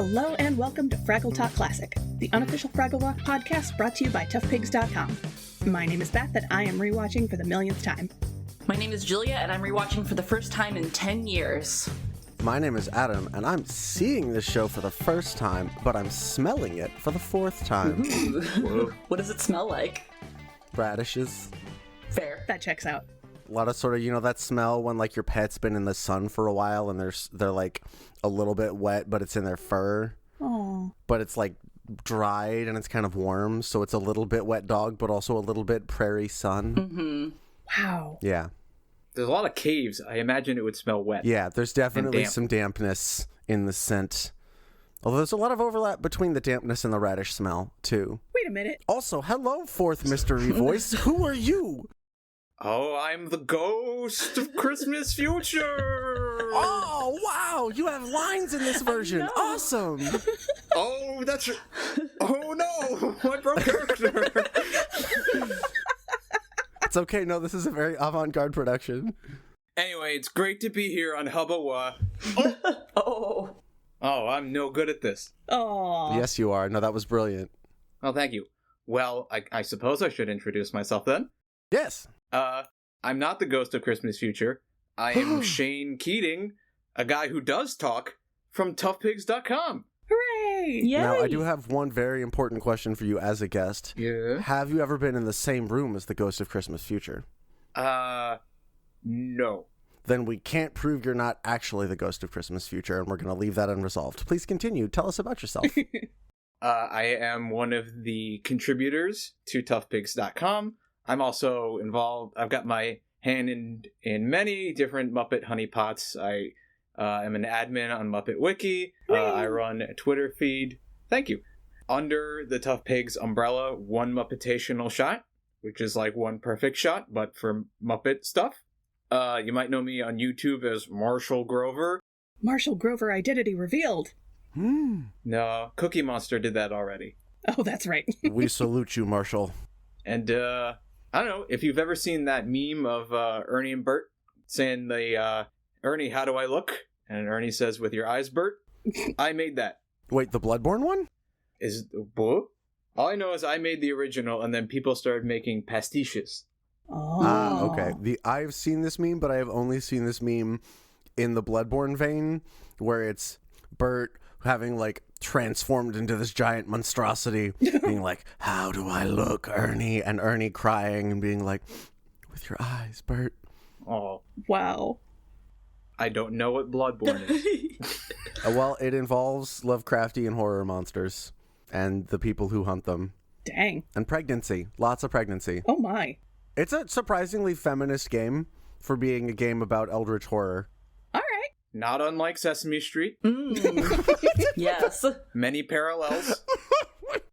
Hello and welcome to Fraggle Talk Classic, the unofficial Fraggle Rock podcast brought to you by toughpigs.com. My name is Beth and I am rewatching for the millionth time. My name is Julia and I'm rewatching for the first time in 10 years. My name is Adam and I'm seeing this show for the first time, but I'm smelling it for the fourth time. What does it smell like? Radishes. Fair. That checks out. A lot of sort of, you know, that smell when like your pet's been in the sun for a while and they're like a little bit wet, but it's in their fur. Oh. But it's like dried and it's kind of warm, so it's a little bit wet dog, but also a little bit prairie sun. Mm-hmm. Wow. Yeah. There's a lot of caves. I imagine it would smell wet. Yeah, there's definitely damp. some dampness in the scent. Although there's a lot of overlap between the dampness and the radish smell, too. Wait a minute. Also, hello, fourth mystery voice. Who are you? Oh, I'm the ghost of Christmas future! Oh, wow! You have lines in this version. No. Awesome! Oh, that's... Oh, no! I broke character! It's okay. No, this is a very avant-garde production. Anyway, it's great to be here on Hubba Wa. Oh. Oh, I'm no good at this. Oh. Yes, you are. No, that was brilliant. Oh, thank you. Well, I suppose I should introduce myself then. Yes. I'm not the ghost of Christmas future. I am Shane Keating, a guy who does talk from toughpigs.com. Hooray! Yay! Now, I do have one very important question for you as a guest. Yeah? Have you ever been in the same room as the ghost of Christmas future? No. Then we can't prove you're not actually the ghost of Christmas future, and we're going to leave that unresolved. Please continue. Tell us about yourself. I am one of the contributors to toughpigs.com. I'm also involved. I've got my hand in many different Muppet honeypots. I am an admin on Muppet Wiki. I run a Twitter feed. Thank you. Under the Tough Pigs umbrella, one Muppetational shot, which is like one perfect shot, but for Muppet stuff. You might know me on YouTube as Marshall Grover. Marshall Grover identity revealed. No, Cookie Monster did that already. Oh, that's right. We salute you, Marshall. And I don't know if you've ever seen that meme of Ernie and Bert saying Ernie, how do I look? And Ernie says, with your eyes, Bert. I made that. Wait, the Bloodborne one? All I know is I made the original, and then people started making pastiches. Oh. Okay. I've seen this meme, but I have only seen this meme in the Bloodborne vein, where it's Bert having, like, transformed into this giant monstrosity, being like, how do I look, Ernie? And Ernie crying and being like, with your eyes, Bert. Oh. Wow. I don't know what Bloodborne is. Well, it involves Lovecraftian horror monsters and the people who hunt them. Dang. And pregnancy. Lots of pregnancy. Oh my. It's a surprisingly feminist game for being a game about eldritch horror. All right. Not unlike Sesame Street. Yes. Many parallels.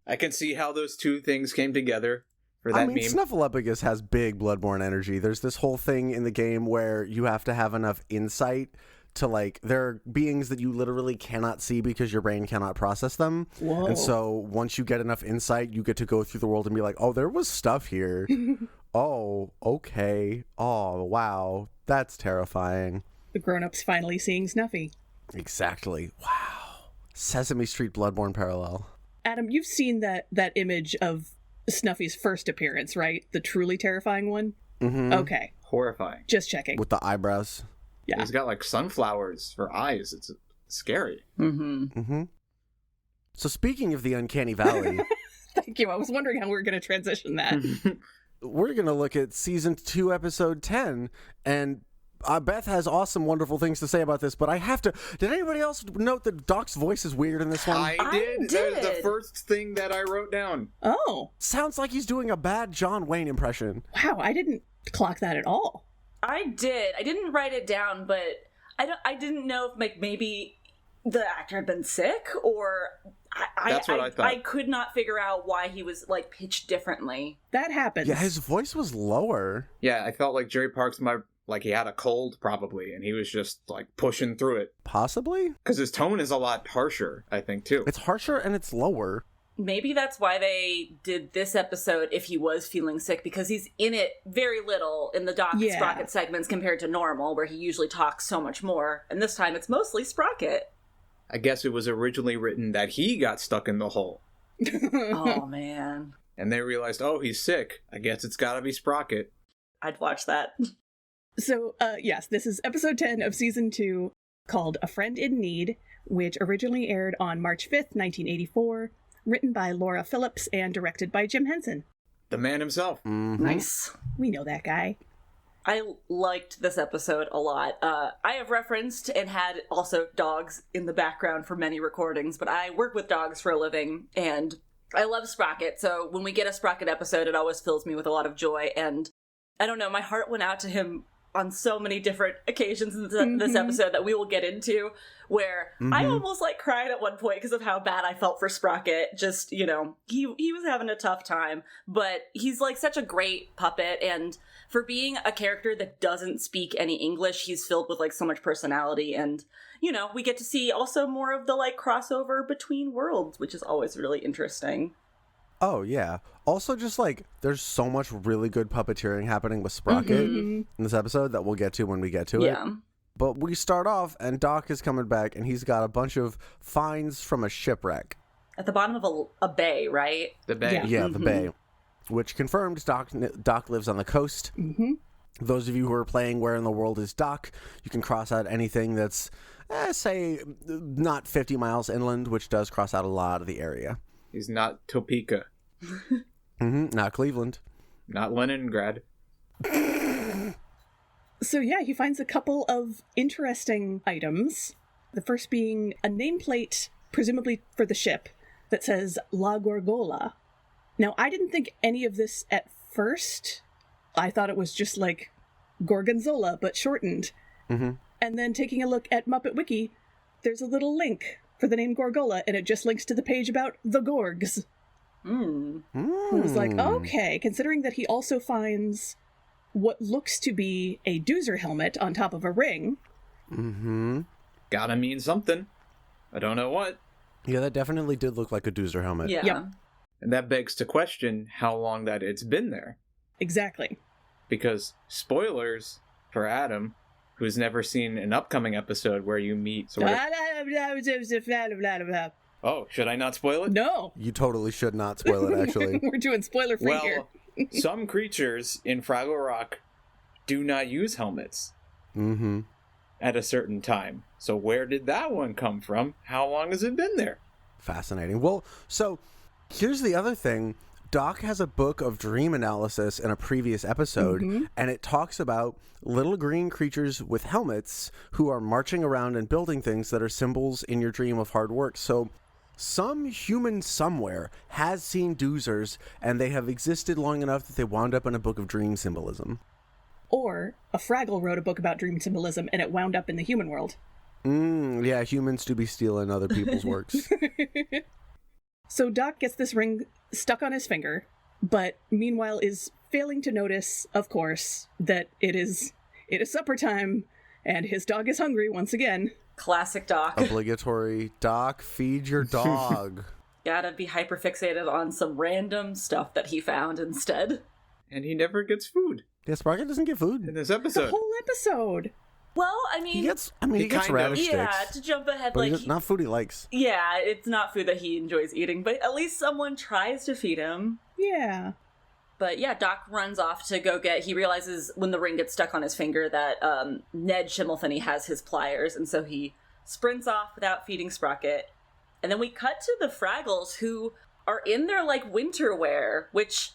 I can see how those two things came together for that meme. Snuffleupagus has big Bloodborne energy. There's this whole thing in the game where you have to have enough insight to, like, there are beings that you literally cannot see because your brain cannot process them. Whoa. And so once you get enough insight, you get to go through the world and be like, oh, there was stuff here. Oh, okay. Oh, wow. That's terrifying. The grown-ups finally seeing Snuffy. Exactly. Wow. Sesame Street Bloodborne parallel. Adam, you've seen that image of Snuffy's first appearance, right? The truly terrifying one? Mm-hmm. Okay. Horrifying. Just checking. With the eyebrows. Yeah. He's got like sunflowers for eyes. It's scary. Mm-hmm. Mm-hmm. So speaking of the Uncanny Valley, Thank you. I was wondering how we were going to transition that. we're going to look at Season 2, Episode 10, and Beth has awesome, wonderful things to say about this, but I have to... Did anybody else note that Doc's voice is weird in this one? I did. That was the did. first thing that I wrote down. Oh. Sounds like he's doing a bad John Wayne impression. Wow, I didn't clock that at all. I did. I didn't write it down, but I didn't know if, like, maybe the actor had been sick, or That's what I thought. I could not figure out why he was, like, pitched differently. That happens. Yeah, his voice was lower. Yeah, I felt like Jerry Parks like he had a cold probably, and he was just like pushing through it. Possibly? Because his tone is a lot harsher, I think, too. It's harsher and it's lower. Maybe that's why they did this episode if he was feeling sick, because he's in it very little in the Doc and Sprocket segments compared to normal, where he usually talks so much more. And this time it's mostly Sprocket. I guess it was originally written that he got stuck in the hole. Oh, man. And they realized, oh, he's sick. I guess it's gotta be Sprocket. I'd watch that. So, yes, this is episode 10 of season 2, called A Friend in Need, which originally aired on March 5th, 1984, written by Laura Phillips and directed by Jim Henson. The man himself. Mm-hmm. Nice. We know that guy. I liked this episode a lot. I have referenced and had also dogs in the background for many recordings, but I work with dogs for a living, and I love Sprocket, so when we get a Sprocket episode, it always fills me with a lot of joy, and I don't know, my heart went out to him on so many different occasions in this episode that we will get into, where I almost like cried at one point because of how bad I felt for Sprocket. Just, you know, he was having a tough time, but he's like such a great puppet, and for being a character that doesn't speak any English, he's filled with like so much personality, and you know, we get to see also more of the like crossover between worlds, which is always really interesting. Oh, yeah. Also, just like, there's so much really good puppeteering happening with Sprocket in this episode that we'll get to when we get to it. But we start off, and Doc is coming back, and he's got a bunch of finds from a shipwreck. At the bottom of a bay, right? The bay. Yeah, the bay. Which confirmed Doc lives on the coast. Those of you who are playing Where in the World is Doc, you can cross out anything that's, say, not 50 miles inland, which does cross out a lot of the area. He's not Topeka. Not Cleveland. Not Leningrad. So yeah, he finds a couple of interesting items. The first being a nameplate, presumably for the ship, that says La Gorgola. Now, I didn't think any of this at first. I thought it was just like Gorgonzola, but shortened. And then taking a look at Muppet Wiki, there's a little link for the name Gorgola, and it just links to the page about the Gorgs. I was like, okay, considering that he also finds what looks to be a doozer helmet on top of a ring. Gotta mean something. I don't know what. Yeah, that definitely did look like a doozer helmet. Yeah. Yep. And that begs to question how long that it's been there. Exactly. Because, spoilers for Adam, who's never seen an upcoming episode where you meet sort of... Oh, should I not spoil it? No. You totally should not spoil it, actually. We're doing spoiler free here. Well, some creatures in Fraggle Rock do not use helmets at a certain time. So where did that one come from? How long has it been there? Fascinating. Well, so here's the other thing. Doc has a book of dream analysis in a previous episode, and it talks about little green creatures with helmets who are marching around and building things that are symbols in your dream of hard work. So some human somewhere has seen doozers, and they have existed long enough that they wound up in a book of dream symbolism. Or a Fraggle wrote a book about dream symbolism, and it wound up in the human world. Yeah, humans do be stealing other people's works. So Doc gets this ring stuck on his finger, but meanwhile is failing to notice, of course, that it is supper time, and his dog is hungry once again. Classic Doc. Obligatory. Doc, feed your dog. Gotta be hyperfixated on some random stuff that he found instead. And he never gets food Yeah, Sprocket doesn't get food. in this The episode. whole episode. Well, I mean... He gets kind radish of. yeah, sticks. to jump ahead, But like... not food he likes. Yeah, it's not food that he enjoys eating, but at least someone tries to feed him. Yeah. But yeah, Doc runs off to go get... He realizes when the ring gets stuck on his finger that Ned Schimmelfenny has his pliers, and so he sprints off without feeding Sprocket. And then we cut to the Fraggles, who are in their, like, winter wear, which,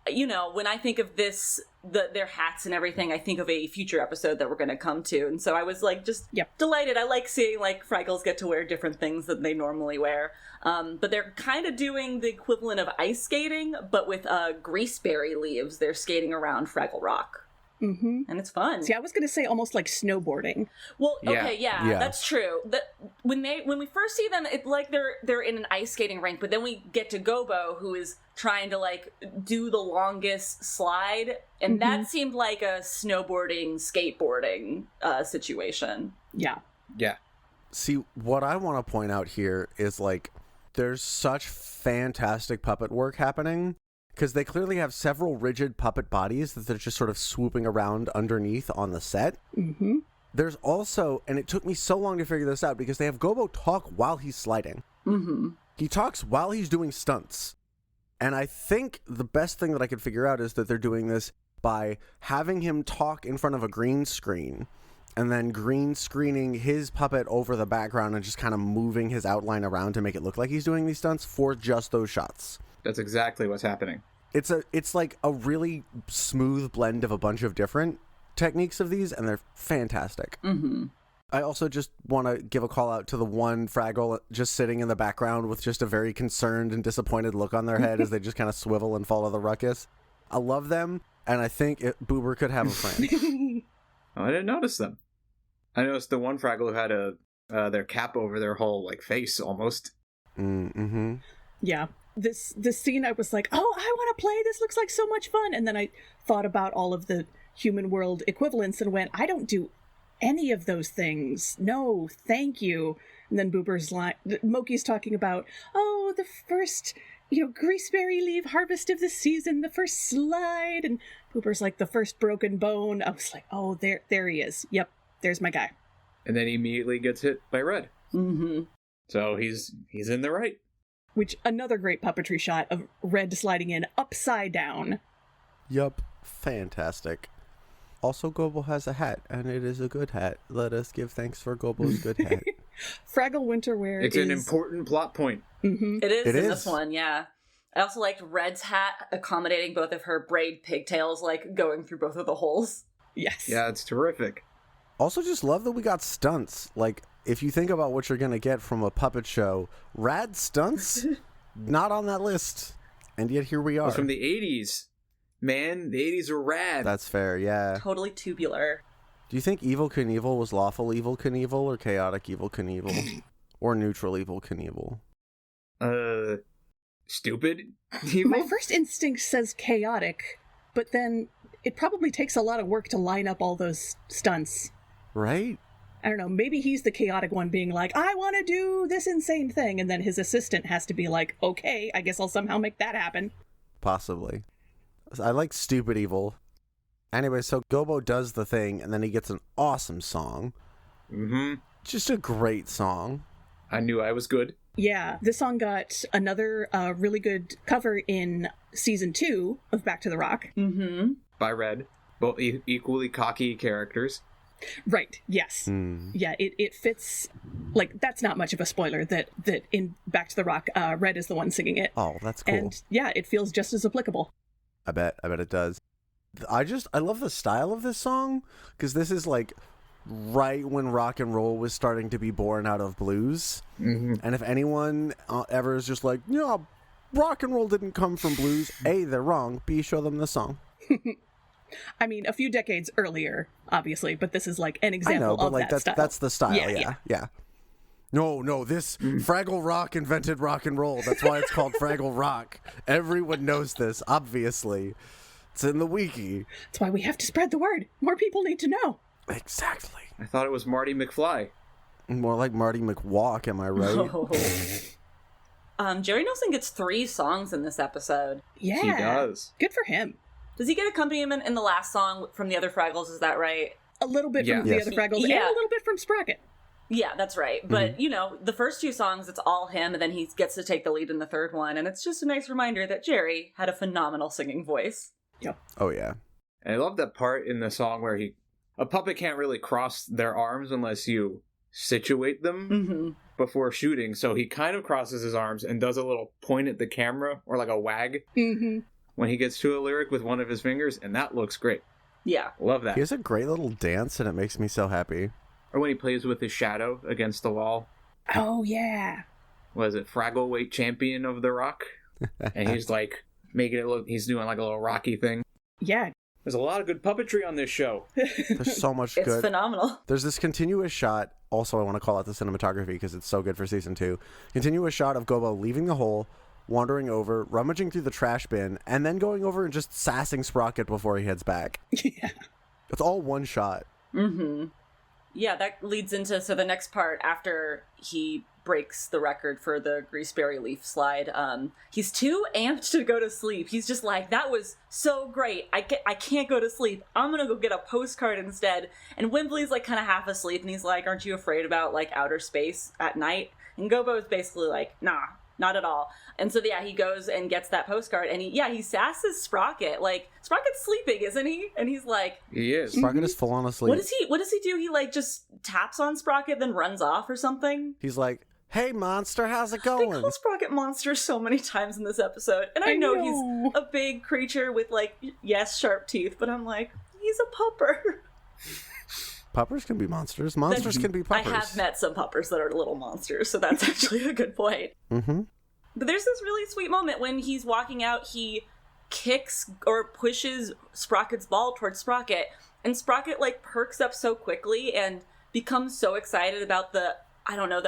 you know, when I think of this... their hats and everything, I think of a future episode that we're going to come to. And so I was like, just delighted. I like seeing like Fraggles get to wear different things that they normally wear. But they're kind of doing the equivalent of ice skating, but with greaseberry leaves. They're skating around Fraggle Rock. And it's fun. See, I was going to say almost like snowboarding. Well, Yeah. okay, yeah, that's true. When we first see them, it's like they're in an ice skating rink, but then we get to Gobo, who is trying to like do the longest slide, and that seemed like a snowboarding, skateboarding situation. Yeah. Yeah. See, what I want to point out here is like there's such fantastic puppet work happening. Because they clearly have several rigid puppet bodies that they're just sort of swooping around underneath on the set. There's also, and it took me so long to figure this out, because they have Gobo talk while he's sliding. Mm-hmm. He talks while he's doing stunts. And I think the best thing that I could figure out is that they're doing this by having him talk in front of a green screen and then green screening his puppet over the background and just kind of moving his outline around to make it look like he's doing these stunts for just those shots. That's exactly what's happening. It's like a really smooth blend of a bunch of different techniques of these, and they're fantastic. Mm-hmm. I also just want to give a call out to the one Fraggle just sitting in the background with just a very concerned and disappointed look on their head as they just kind of swivel and follow the ruckus. I love them, and I think Boober could have a friend. Oh, I didn't notice them. I noticed the one Fraggle who had their cap over their whole face almost. Mm-hmm. Yeah. This scene, I was like, oh, I want to play. This looks like so much fun. And then I thought about all of the human world equivalents and went, I don't do any of those things. No, thank you. And then Boober's line, Moki's talking about, oh, the first, greaseberry leaf harvest of the season, the first slide. And Boober's like, the first broken bone. I was like, oh, there he is. Yep, there's my guy. And then he immediately gets hit by Red. Mm-hmm. So he's in the right. Which, another great puppetry shot of Red sliding in upside down. Yup, fantastic. Also, Gobo has a hat, and it is a good hat. Let us give thanks for Gobo's good hat. Fraggle Winterwear It's an important plot point. Mm-hmm. It is in this one, yeah. I also liked Red's hat accommodating both of her braid pigtails, going through both of the holes. Yes. Yeah, it's terrific. Also, just love that we got stunts. If you think about what you're going to get from a puppet show, rad stunts, not on that list. And yet here we are. It's from the 80s. Man, the 80s were rad. That's fair, yeah. Totally tubular. Do you think Evil Knievel was lawful Evil Knievel or chaotic Evil Knievel? Or neutral Evil Knievel? Stupid My evil? first instinct says chaotic, but then it probably takes a lot of work to line up all those stunts. Right? I don't know, maybe he's the chaotic one being like, I want to do this insane thing, and then his assistant has to be like, okay, I guess I'll somehow make that happen. Possibly. I like stupid evil. Anyway, so Gobo does the thing, and then he gets an awesome song. Mm-hmm. Just a great song. I knew I was good. Yeah, this song got another really good cover in season 2 of Back to the Rock. Mm-hmm. By Red. Both equally cocky characters. Right, yes. Yeah, it fits, that's not much of a spoiler that in Back to the Rock, Red is the one singing it. Oh, that's cool. And yeah, it feels just as applicable. I bet it does. I love the style of this song, because this is right when rock and roll was starting to be born out of blues. Mm-hmm. And if anyone ever is just rock and roll didn't come from blues, A, they're wrong, B, show them the song. I mean, a few decades earlier, obviously, but this is an example I know, but of that style. that's the style, Yeah. No, this Fraggle Rock invented rock and roll. That's why it's called Fraggle Rock. Everyone knows this, obviously. It's in the wiki. That's why we have to spread the word. More people need to know. Exactly. I thought it was Marty McFly. More like Marty McWalk, am I right? Jerry Nelson gets 3 songs in this episode. Yeah. He does. Good for him. Does he get accompaniment in the last song from the other Fraggles? Is that right? A little bit Yeah. from the Yes. other Fraggles and Yeah. a little bit from Sprocket. Yeah, that's right. But, the first 2 songs, it's all him, and then he gets to take the lead in the third one, and it's just a nice reminder that Jerry had a phenomenal singing voice. Oh, yeah. And I love that part in the song where a puppet can't really cross their arms unless you situate them Mm-hmm. before shooting. So he kind of crosses his arms and does a little point at the camera, or a wag, Mm-hmm. when he gets to a lyric with one of his fingers, and that looks great. Yeah. Love that. He has a great little dance, and it makes me so happy. Or when he plays with his shadow against the wall. Oh, yeah. Was it Fraggle weight champion of the rock? And he's making it look, he's doing a little rocky thing. Yeah. There's a lot of good puppetry on this show. There's so much It's good. phenomenal. There's this continuous shot. Also, I want to call out the cinematography because it's so good for season 2. Continuous shot of Gobo leaving the hole, wandering over, rummaging through the trash bin, and then going over and just sassing Sprocket before he heads back. Yeah. It's all one shot. Mm-hmm. Yeah, that leads into the next part after he breaks the record for the Greaseberry Leaf slide. He's too amped to go to sleep. He's just like, that was so great. I can't go to sleep. I'm gonna go get a postcard instead. And Wembley's like kind of half asleep, and he's like, aren't you afraid about like outer space at night? And Gobo is basically like, nah, not at all. And so yeah, he goes and gets that postcard, and he sasses Sprocket. Like, Sprocket's sleeping, isn't he? And he's like, he is. Sprocket is full on asleep. What does he do? He like just taps on Sprocket, then runs off or something? He's like, hey, monster, how's it They going? call Sprocket monster so many times in this episode. And I know he's a big creature with, like, yes, sharp teeth, but I'm like, he's a pupper. Puppers can be monsters. Monsters can be puppers. I have met some puppers that are little monsters, so that's actually a good point. Mm-hmm. But there's this really sweet moment when he's walking out, he kicks or pushes Sprocket's ball towards Sprocket, and Sprocket, like, perks up so quickly and becomes so excited about the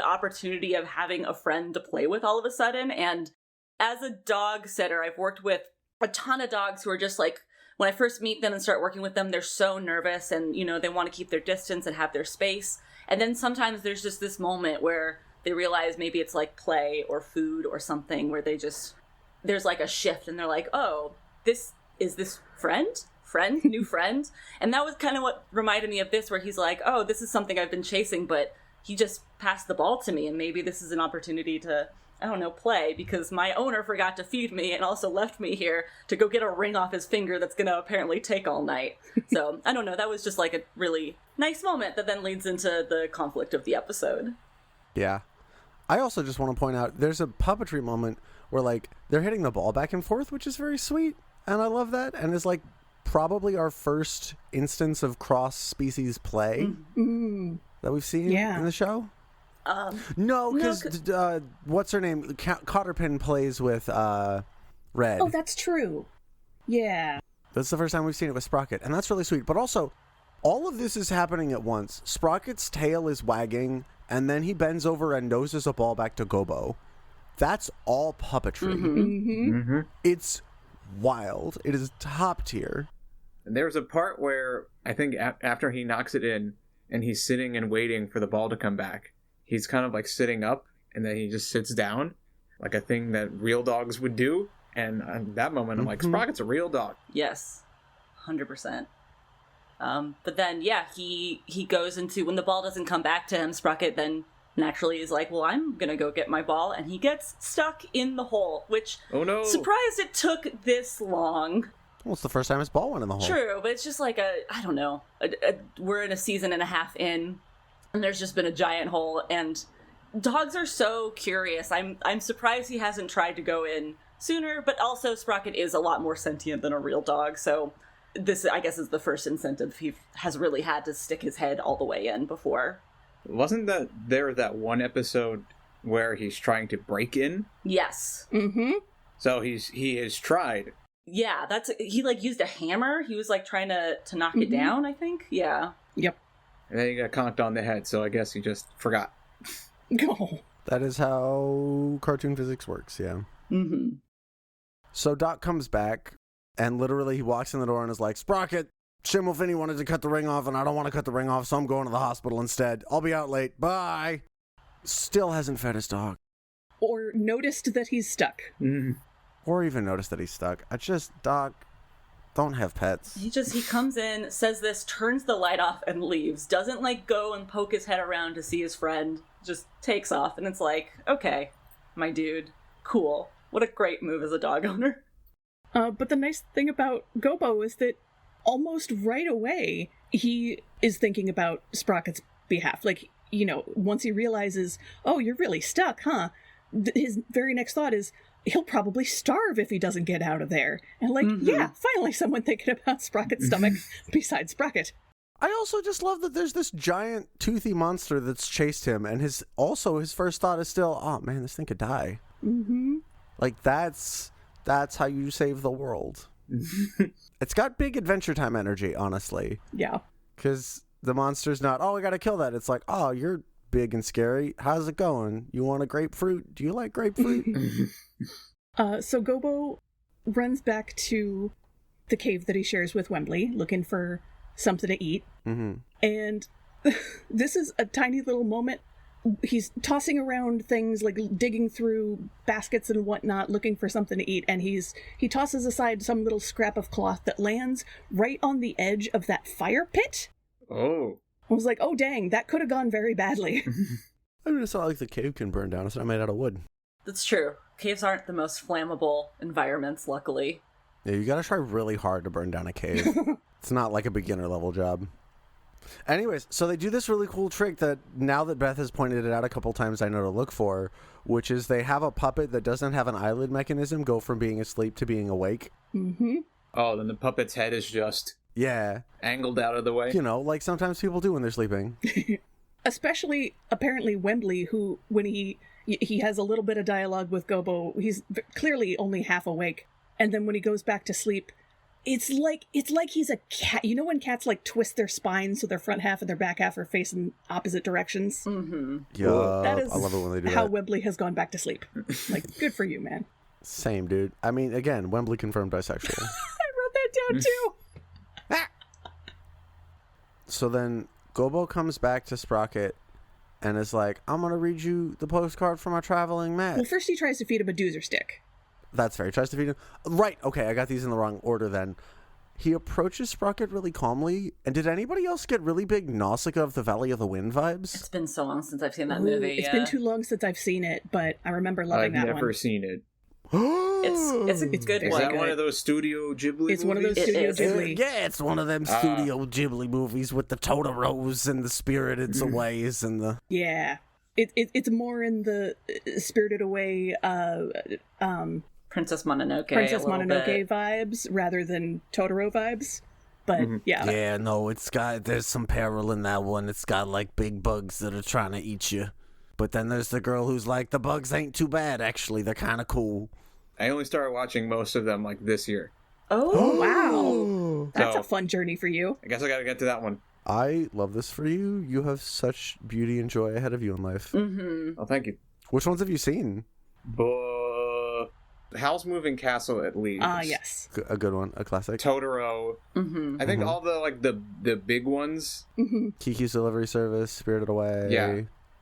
opportunity of having a friend to play with all of a sudden. And as a dog sitter, I've worked with a ton of dogs who are just like, when I first meet them and start working with them, they're so nervous and, they want to keep their distance and have their space. And then sometimes there's just this moment where they realize maybe it's like play or food or something where there's like a shift and they're like, oh, this friend, new friend. And that was kind of what reminded me of this, where he's like, oh, this is something I've been chasing, but he just passed the ball to me, and maybe this is an opportunity to, play, because my owner forgot to feed me and also left me here to go get a ring off his finger that's going to apparently take all night. So, I don't know, that was just like a really nice moment that then leads into the conflict of the episode. Yeah. I also just want to point out, there's a puppetry moment where, like, they're hitting the ball back and forth, which is very sweet, and I love that, and it's, like, probably our first instance of cross-species play. Mm-hmm. That we've seen in the show? No, because what's her name? Cotterpin plays with Red. Oh, that's true. Yeah. That's the first time we've seen it with Sprocket, and that's really sweet. But also, all of this is happening at once. Sprocket's tail is wagging, and then he bends over and noses a ball back to Gobo. That's all puppetry. Mm-hmm. Mm-hmm. It's wild. It is top tier. And there's a part where I think after he knocks it in, and he's sitting and waiting for the ball to come back, he's kind of like sitting up, and then he just sits down, like a thing that real dogs would do. And at that moment, I'm like, Sprocket's a real dog. Yes, 100%. But then, he goes into, when the ball doesn't come back to him, Sprocket then naturally is like, well, I'm gonna go get my ball, and he gets stuck in the hole, which, oh no, surprised it took this long. Well, it's the first time his ball went in the hole. True, but it's just like we're in a season and a half in, and there's just been a giant hole, and dogs are so curious. I'm surprised he hasn't tried to go in sooner, but also Sprocket is a lot more sentient than a real dog, so this, I guess, is the first incentive he has really had to stick his head all the way in before. Wasn't that one episode where he's trying to break in? Yes. Mm-hmm. So he has tried. Yeah, he like used a hammer. He was like trying to knock it down, I think. Yeah. Yep. And then he got conked on the head, so I guess he just forgot. Go. That is how cartoon physics works, yeah. Mm-hmm. So Doc comes back, and literally he walks in the door and is like, Sprocket, Schimmelfinny wanted to cut the ring off, and I don't want to cut the ring off, so I'm going to the hospital instead. I'll be out late. Bye. Still hasn't fed his dog. Or noticed that he's stuck. Mm-hmm. Or even noticed that he's stuck. Doc, don't have pets. He comes in, says this, turns the light off, and leaves. Doesn't, like, go and poke his head around to see his friend. Just takes off, and it's like, okay, my dude, cool. What a great move as a dog owner. But the nice thing about Gobo is that almost right away, he is thinking about Sprocket's behalf. Like, once he realizes, oh, you're really stuck, huh? His very next thought is, he'll probably starve if he doesn't get out of there. And yeah, finally someone thinking about Sprocket's stomach besides Sprocket. I also just love that there's this giant toothy monster that's chased him, and his first thought is still, oh man, this thing could die. Mm-hmm. Like, that's how you save the world. It's got big Adventure Time energy, honestly. Yeah. Because the monster's not, oh, I gotta kill that. It's like, oh, you're big and scary. How's it going? You want a grapefruit? Do you like grapefruit? So Gobo runs back to the cave that he shares with Wembley, looking for something to eat. Mm-hmm. And This is a tiny little moment. He's tossing around things, like digging through baskets and whatnot, looking for something to eat, and he tosses aside some little scrap of cloth that lands right on the edge of that fire pit. Oh. I was like, oh dang, that could have gone very badly. I mean, it's not like the cave can burn down. It's not made out of wood. That's true. Caves aren't the most flammable environments, luckily. Yeah, you gotta try really hard to burn down a cave. It's not like a beginner level job. Anyways, so they do this really cool trick that now that Beth has pointed it out a couple times I know to look for, which is they have a puppet that doesn't have an eyelid mechanism go from being asleep to being awake. Mm-hmm. Oh, then the puppet's head is just angled out of the way. You know, like sometimes people do when they're sleeping. Especially, apparently, Wembley, who, when he has a little bit of dialogue with Gobo, he's clearly only half awake. And then when he goes back to sleep, it's like he's a cat. You know when cats like twist their spines so their front half and their back half are facing opposite directions? Mm-hmm. Yeah, that is I love it when they do how that. Wembley has gone back to sleep. Like, good for you, man. Same, dude. I mean, again, Wembley confirmed bisexual. I wrote that down too. So then Gobo comes back to Sprocket and is like, I'm going to read you the postcard from our traveling Matt. Well, first he tries to feed him a doozer stick. That's fair. He tries to feed him. Right. Okay, I got these in the wrong order then. He approaches Sprocket really calmly. And did anybody else get really big Nausicaa of the Valley of the Wind vibes? It's been so long since I've seen that movie. It's been too long since I've seen it, but I remember loving that one. I've never seen it. It's a good Is one. that one of those Studio Ghibli movies? It's one of those It Studio is. Ghibli. Yeah, it's one of them Studio Ghibli movies with the Totoros and the Spirited Aways and the... Yeah. It's more in the Spirited Away Princess Mononoke. Princess a little Mononoke bit. vibes rather than Totoro vibes. But yeah. Yeah, no, there's some peril in that one. It's got like big bugs that are trying to eat you. But then there's the girl who's like, the bugs ain't too bad, actually. They're kind of cool. I only started watching most of them like this year. Oh, wow. That's So- a fun journey for you. I guess I gotta get to that one. I love this for you. You have such beauty and joy ahead of you in life. Mm-hmm. Oh, thank you. Which ones have you seen? Howl's Moving Castle at least. Yes. A good one, a classic. Totoro. Mm-hmm. I think all the like the big ones. Mm-hmm. Kiki's Delivery Service, Spirited Away. Yeah.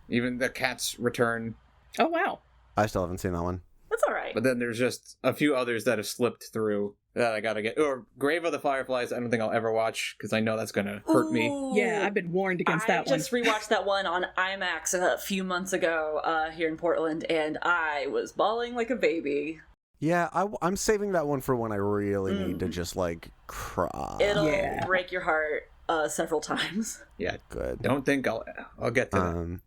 Even the Cat's Return. Oh, wow. I still haven't seen that one. That's all right. But then there's just a few others that have slipped through that I gotta get. Or Grave of the Fireflies, I don't think I'll ever watch because I know that's gonna hurt me. Ooh. Yeah, I've been warned against that one. I just rewatched that one on IMAX a few months ago here in Portland, and I was bawling like a baby. Yeah, I'm saving that one for when I really need to just like cry. It'll break your heart several times. Yeah. Good. Don't think I'll get to that.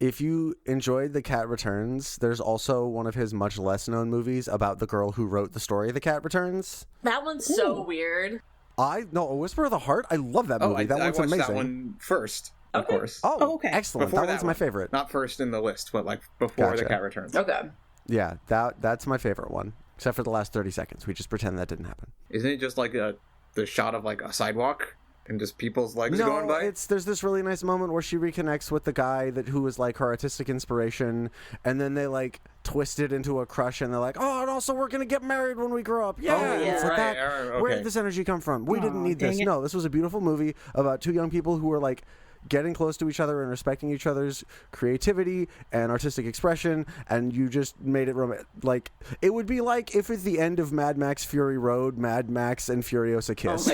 If you enjoyed The Cat Returns, there's also one of his much less known movies about the girl who wrote the story The Cat Returns. That one's so weird. A Whisper of the Heart? I love that movie. That I one's watched amazing. that one first, of course. Oh, okay. Excellent. Before That one's my one. favorite. Not first in the list, but like before Gotcha. The Cat Returns. Okay. Yeah, that's my favorite one. Except for the last 30 seconds. We just pretend that didn't happen. Isn't it just like the shot of like a sidewalk and just people's legs going by? There's this really nice moment where she reconnects with the guy who was like her artistic inspiration, and then they like twist it into a crush, and they're like, oh, and also we're gonna get married when we grow up. Yeah, Oh, It's like right. that. Okay. Where did this energy come from? We didn't need this. dang it. No, this was a beautiful movie about two young people who were like getting close to each other and respecting each other's creativity and artistic expression, and you just made it like it would be like if at the end of Mad Max Fury Road, Mad Max and Furiosa kissed.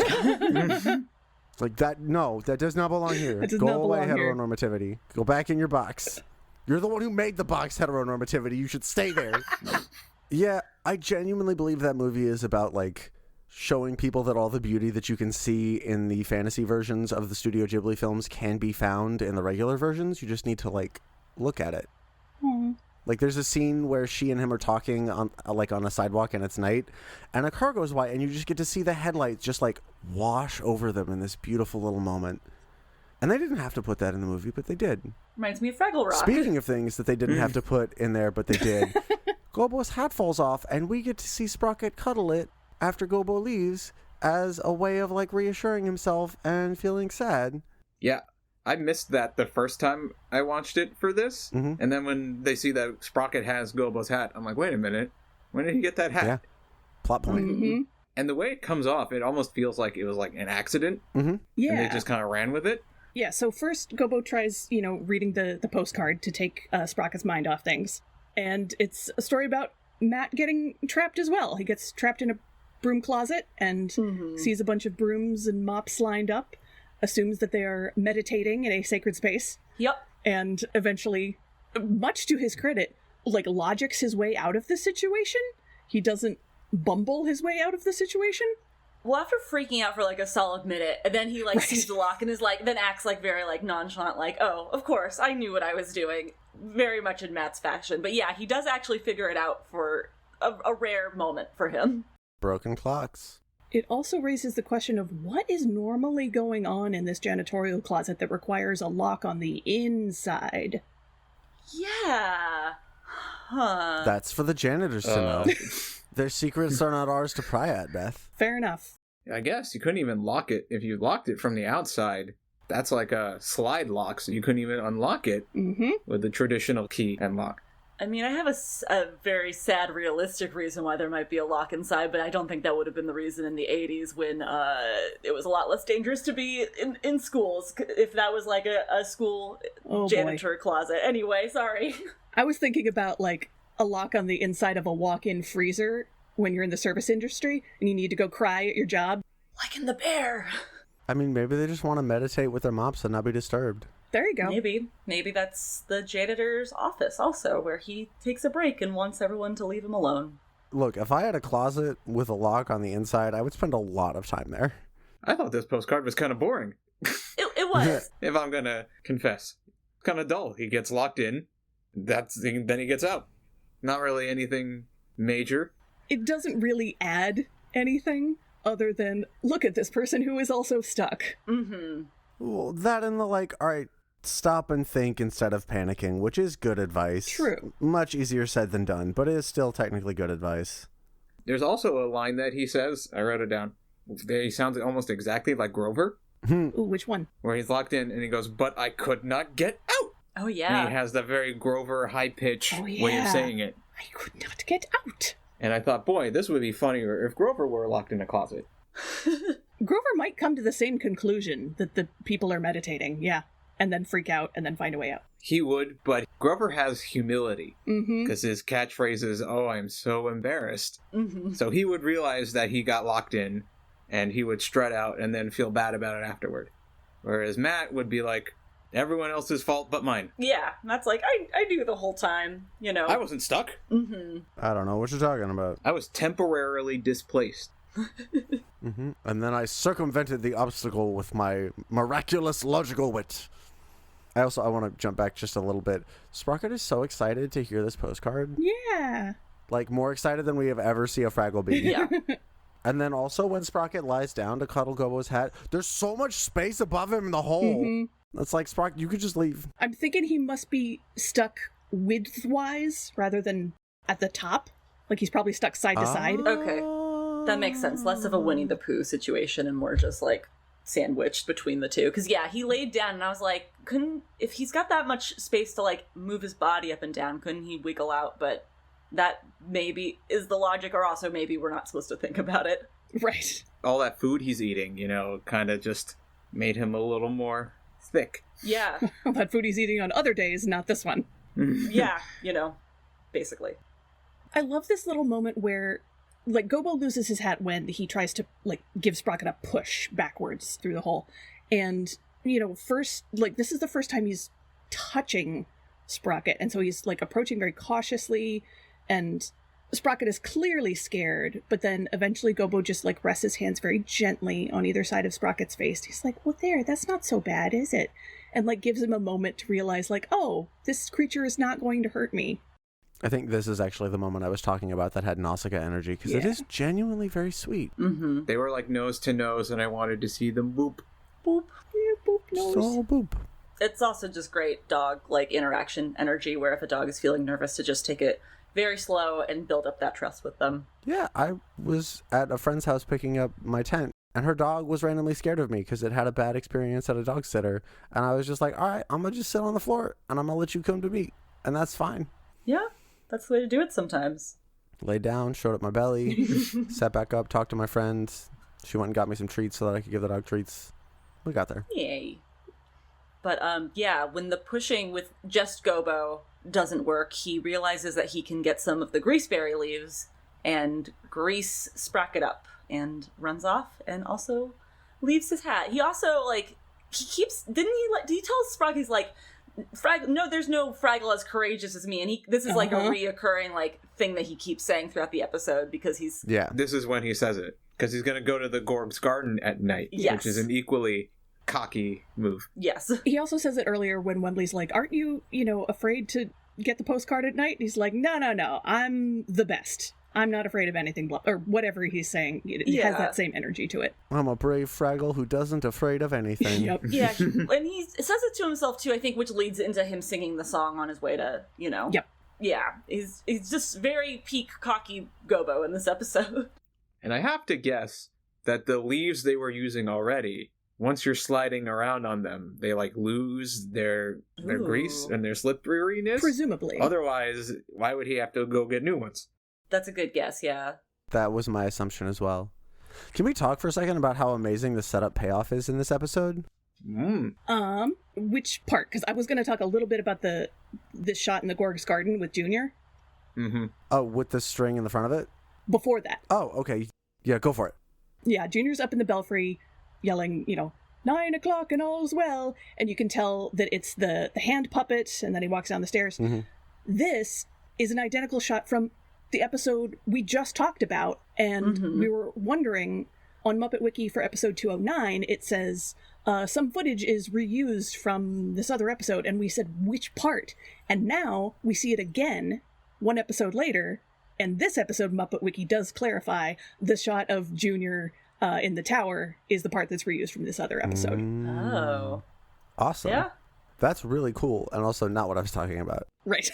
Like that, no, that does not belong here. That does Go not away, belong here. heteronormativity. Go back in your box. You're the one who made the box heteronormativity. You should stay there. Yeah, I genuinely believe that movie is about like showing people that all the beauty that you can see in the fantasy versions of the Studio Ghibli films can be found in the regular versions. You just need to like look at it. Like there's a scene where she and him are talking on a sidewalk and it's night, and a car goes by and you just get to see the headlights just like wash over them in this beautiful little moment. And they didn't have to put that in the movie, but they did. Reminds me of Fraggle Rock. Speaking of things that they didn't have to put in there, but they did, Gobo's hat falls off and we get to see Sprocket cuddle it after Gobo leaves as a way of like reassuring himself and feeling sad. Yeah. I missed that the first time I watched it for this. Mm-hmm. And then when they see that Sprocket has Gobo's hat, I'm like, wait a minute. When did he get that hat? Yeah. Plot point. Mm-hmm. And the way it comes off, it almost feels like it was like an accident. Mm-hmm. Yeah. And they just kind of ran with it. Yeah, so first Gobo tries, reading the postcard to take Sprocket's mind off things. And it's a story about Matt getting trapped as well. He gets trapped in a broom closet and sees a bunch of brooms and mops lined up, assumes that they are meditating in a sacred space. Yep. And eventually, much to his credit, logics his way out of the situation. He doesn't bumble his way out of the situation. Well, after freaking out for a solid minute, and then he sees the lock and is then acts very nonchalant, oh, of course, I knew what I was doing, very much in Matt's fashion. But yeah, he does actually figure it out for a rare moment for him. Broken clocks. It also raises the question of what is normally going on in this janitorial closet that requires a lock on the inside. Yeah. Huh. That's for the janitors to know. Their secrets are not ours to pry at, Beth. Fair enough. I guess you couldn't even lock it if you locked it from the outside. That's like a slide lock, so you couldn't even unlock it with the traditional key and lock. I mean, I have a very sad, realistic reason why there might be a lock inside, but I don't think that would have been the reason in the 80s when it was a lot less dangerous to be in schools, if that was a school janitor closet. Anyway, sorry. I was thinking about, a lock on the inside of a walk-in freezer when you're in the service industry and you need to go cry at your job. Like in The Bear. I mean, maybe they just want to meditate with their mops and not be disturbed. There you go. Maybe that's the janitor's office also, where he takes a break and wants everyone to leave him alone. Look, if I had a closet with a lock on the inside, I would spend a lot of time there. I thought this postcard was kind of boring. It was. If I'm going to confess. It's kind of dull. He gets locked in, then he gets out. Not really anything major. It doesn't really add anything other than, look at this person who is also stuck. Mm-hmm. Well, that and the all right, stop and think instead of panicking, which is good advice. True. Much easier said than done, but it is still technically good advice. There's also a line that he says, I wrote it down. He sounds almost exactly like Grover. Ooh, which one? Where he's locked in and he goes, but I could not get out. Oh, yeah. And he has that very Grover high-pitched way of saying it. I could not get out. And I thought, boy, this would be funnier if Grover were locked in a closet. Grover might come to the same conclusion that the people are meditating, yeah, and then freak out and then find a way out. He would, but Grover has humility. Because his catchphrase is, oh, I'm so embarrassed. So he would realize that he got locked in, and he would strut out and then feel bad about it afterward. Whereas Matt would be like, everyone else's fault but mine. Yeah, that's I knew the whole time, I wasn't stuck. I don't know what you're talking about. I was temporarily displaced. And then I circumvented the obstacle with my miraculous logical wit. I want to jump back just a little bit. Sprocket is so excited to hear this postcard. Yeah. More excited than we have ever seen a Fraggle be. Yeah. And then also when Sprocket lies down to cuddle Gobo's hat, there's so much space above him in the hole. It's like, Sprocket, you could just leave. I'm thinking he must be stuck width-wise rather than at the top. He's probably stuck side to side. Okay. That makes sense. Less of a Winnie the Pooh situation and more just sandwiched between the two. Because yeah, he laid down and I was like, if he's got that much space to move his body up and down, couldn't he wiggle out? But that maybe is the logic, or also maybe we're not supposed to think about it. Right. All that food he's eating, kind of just made him a little more thick. Yeah. All that food he's eating on other days, not this one. Yeah, basically. I love this little moment where Gobo loses his hat when he tries to give Sprocket a push backwards through the hole. And, first, this is the first time he's touching Sprocket. And so he's approaching very cautiously, and Sprocket is clearly scared, but then eventually Gobo just rests his hands very gently on either side of Sprocket's face. He's like, well, there, that's not so bad, is it? And gives him a moment to realize oh, this creature is not going to hurt me. I think this is actually the moment I was talking about that had Nausicaa energy, because it is genuinely very sweet. They were nose to nose, and I wanted to see them boop. Boop. Yeah, boop nose. So boop. It's also just great dog interaction energy, where if a dog is feeling nervous, to just take it very slow and build up that trust with them. Yeah, I was at a friend's house picking up my tent, and her dog was randomly scared of me because it had a bad experience at a dog sitter. And I was just like, all right, I'm going to just sit on the floor, and I'm going to let you come to me. And that's fine. Yeah, that's the way to do it sometimes. Laid down, showed up my belly, sat back up, talked to my friend. She went and got me some treats so that I could give the dog treats. We got there. Yay. But yeah, when the pushing with just Gobo doesn't work, he realizes that he can get some of the greaseberry leaves and grease Sprocket up and runs off and also leaves his hat. He also, like, he keeps, did he tell Sprocket, he's like, no, there's no Fraggle as courageous as me. And this is like a reoccurring, like, thing that he keeps saying throughout the episode because he's... Yeah. This is when he says it. Because he's going to go to the Gorg's garden at night. Yes. Which is an equally cocky move. Yes. He also says it earlier when Wembley's like, aren't you, afraid to get the postcard at night? And he's like, no, I'm the best. I'm not afraid of anything, or whatever he's saying. He has that same energy to it. I'm a brave Fraggle who doesn't afraid of anything. Yep. Yeah, and he says it to himself too, I think, which leads into him singing the song on his way to, Yep. Yeah, he's just very peak cocky Gobo in this episode. And I have to guess that the leaves they were using already, once you're sliding around on them, they like lose their grease and their slipperiness. Presumably. Otherwise, why would he have to go get new ones? That's a good guess, yeah. That was my assumption as well. Can we talk for a second about how amazing the setup payoff is in this episode? Which part? Because I was going to talk a little bit about the shot in the Gorg's garden with Junior. Mm-hmm. Oh, with the string in the front of it? Before that. Oh, okay. Yeah, go for it. Yeah, Junior's up in the belfry yelling, 9 o'clock and all's well. And you can tell that it's the hand puppet, and then he walks down the stairs. Mm-hmm. This is an identical shot from the episode we just talked about, and we were wondering, on Muppet Wiki for episode 209, it says, some footage is reused from this other episode, and we said, which part? And now we see it again, one episode later, and this episode Muppet Wiki does clarify the shot of Junior in the tower is the part that's reused from this other episode. Oh. Awesome. Yeah. That's really cool, and also not what I was talking about. Right.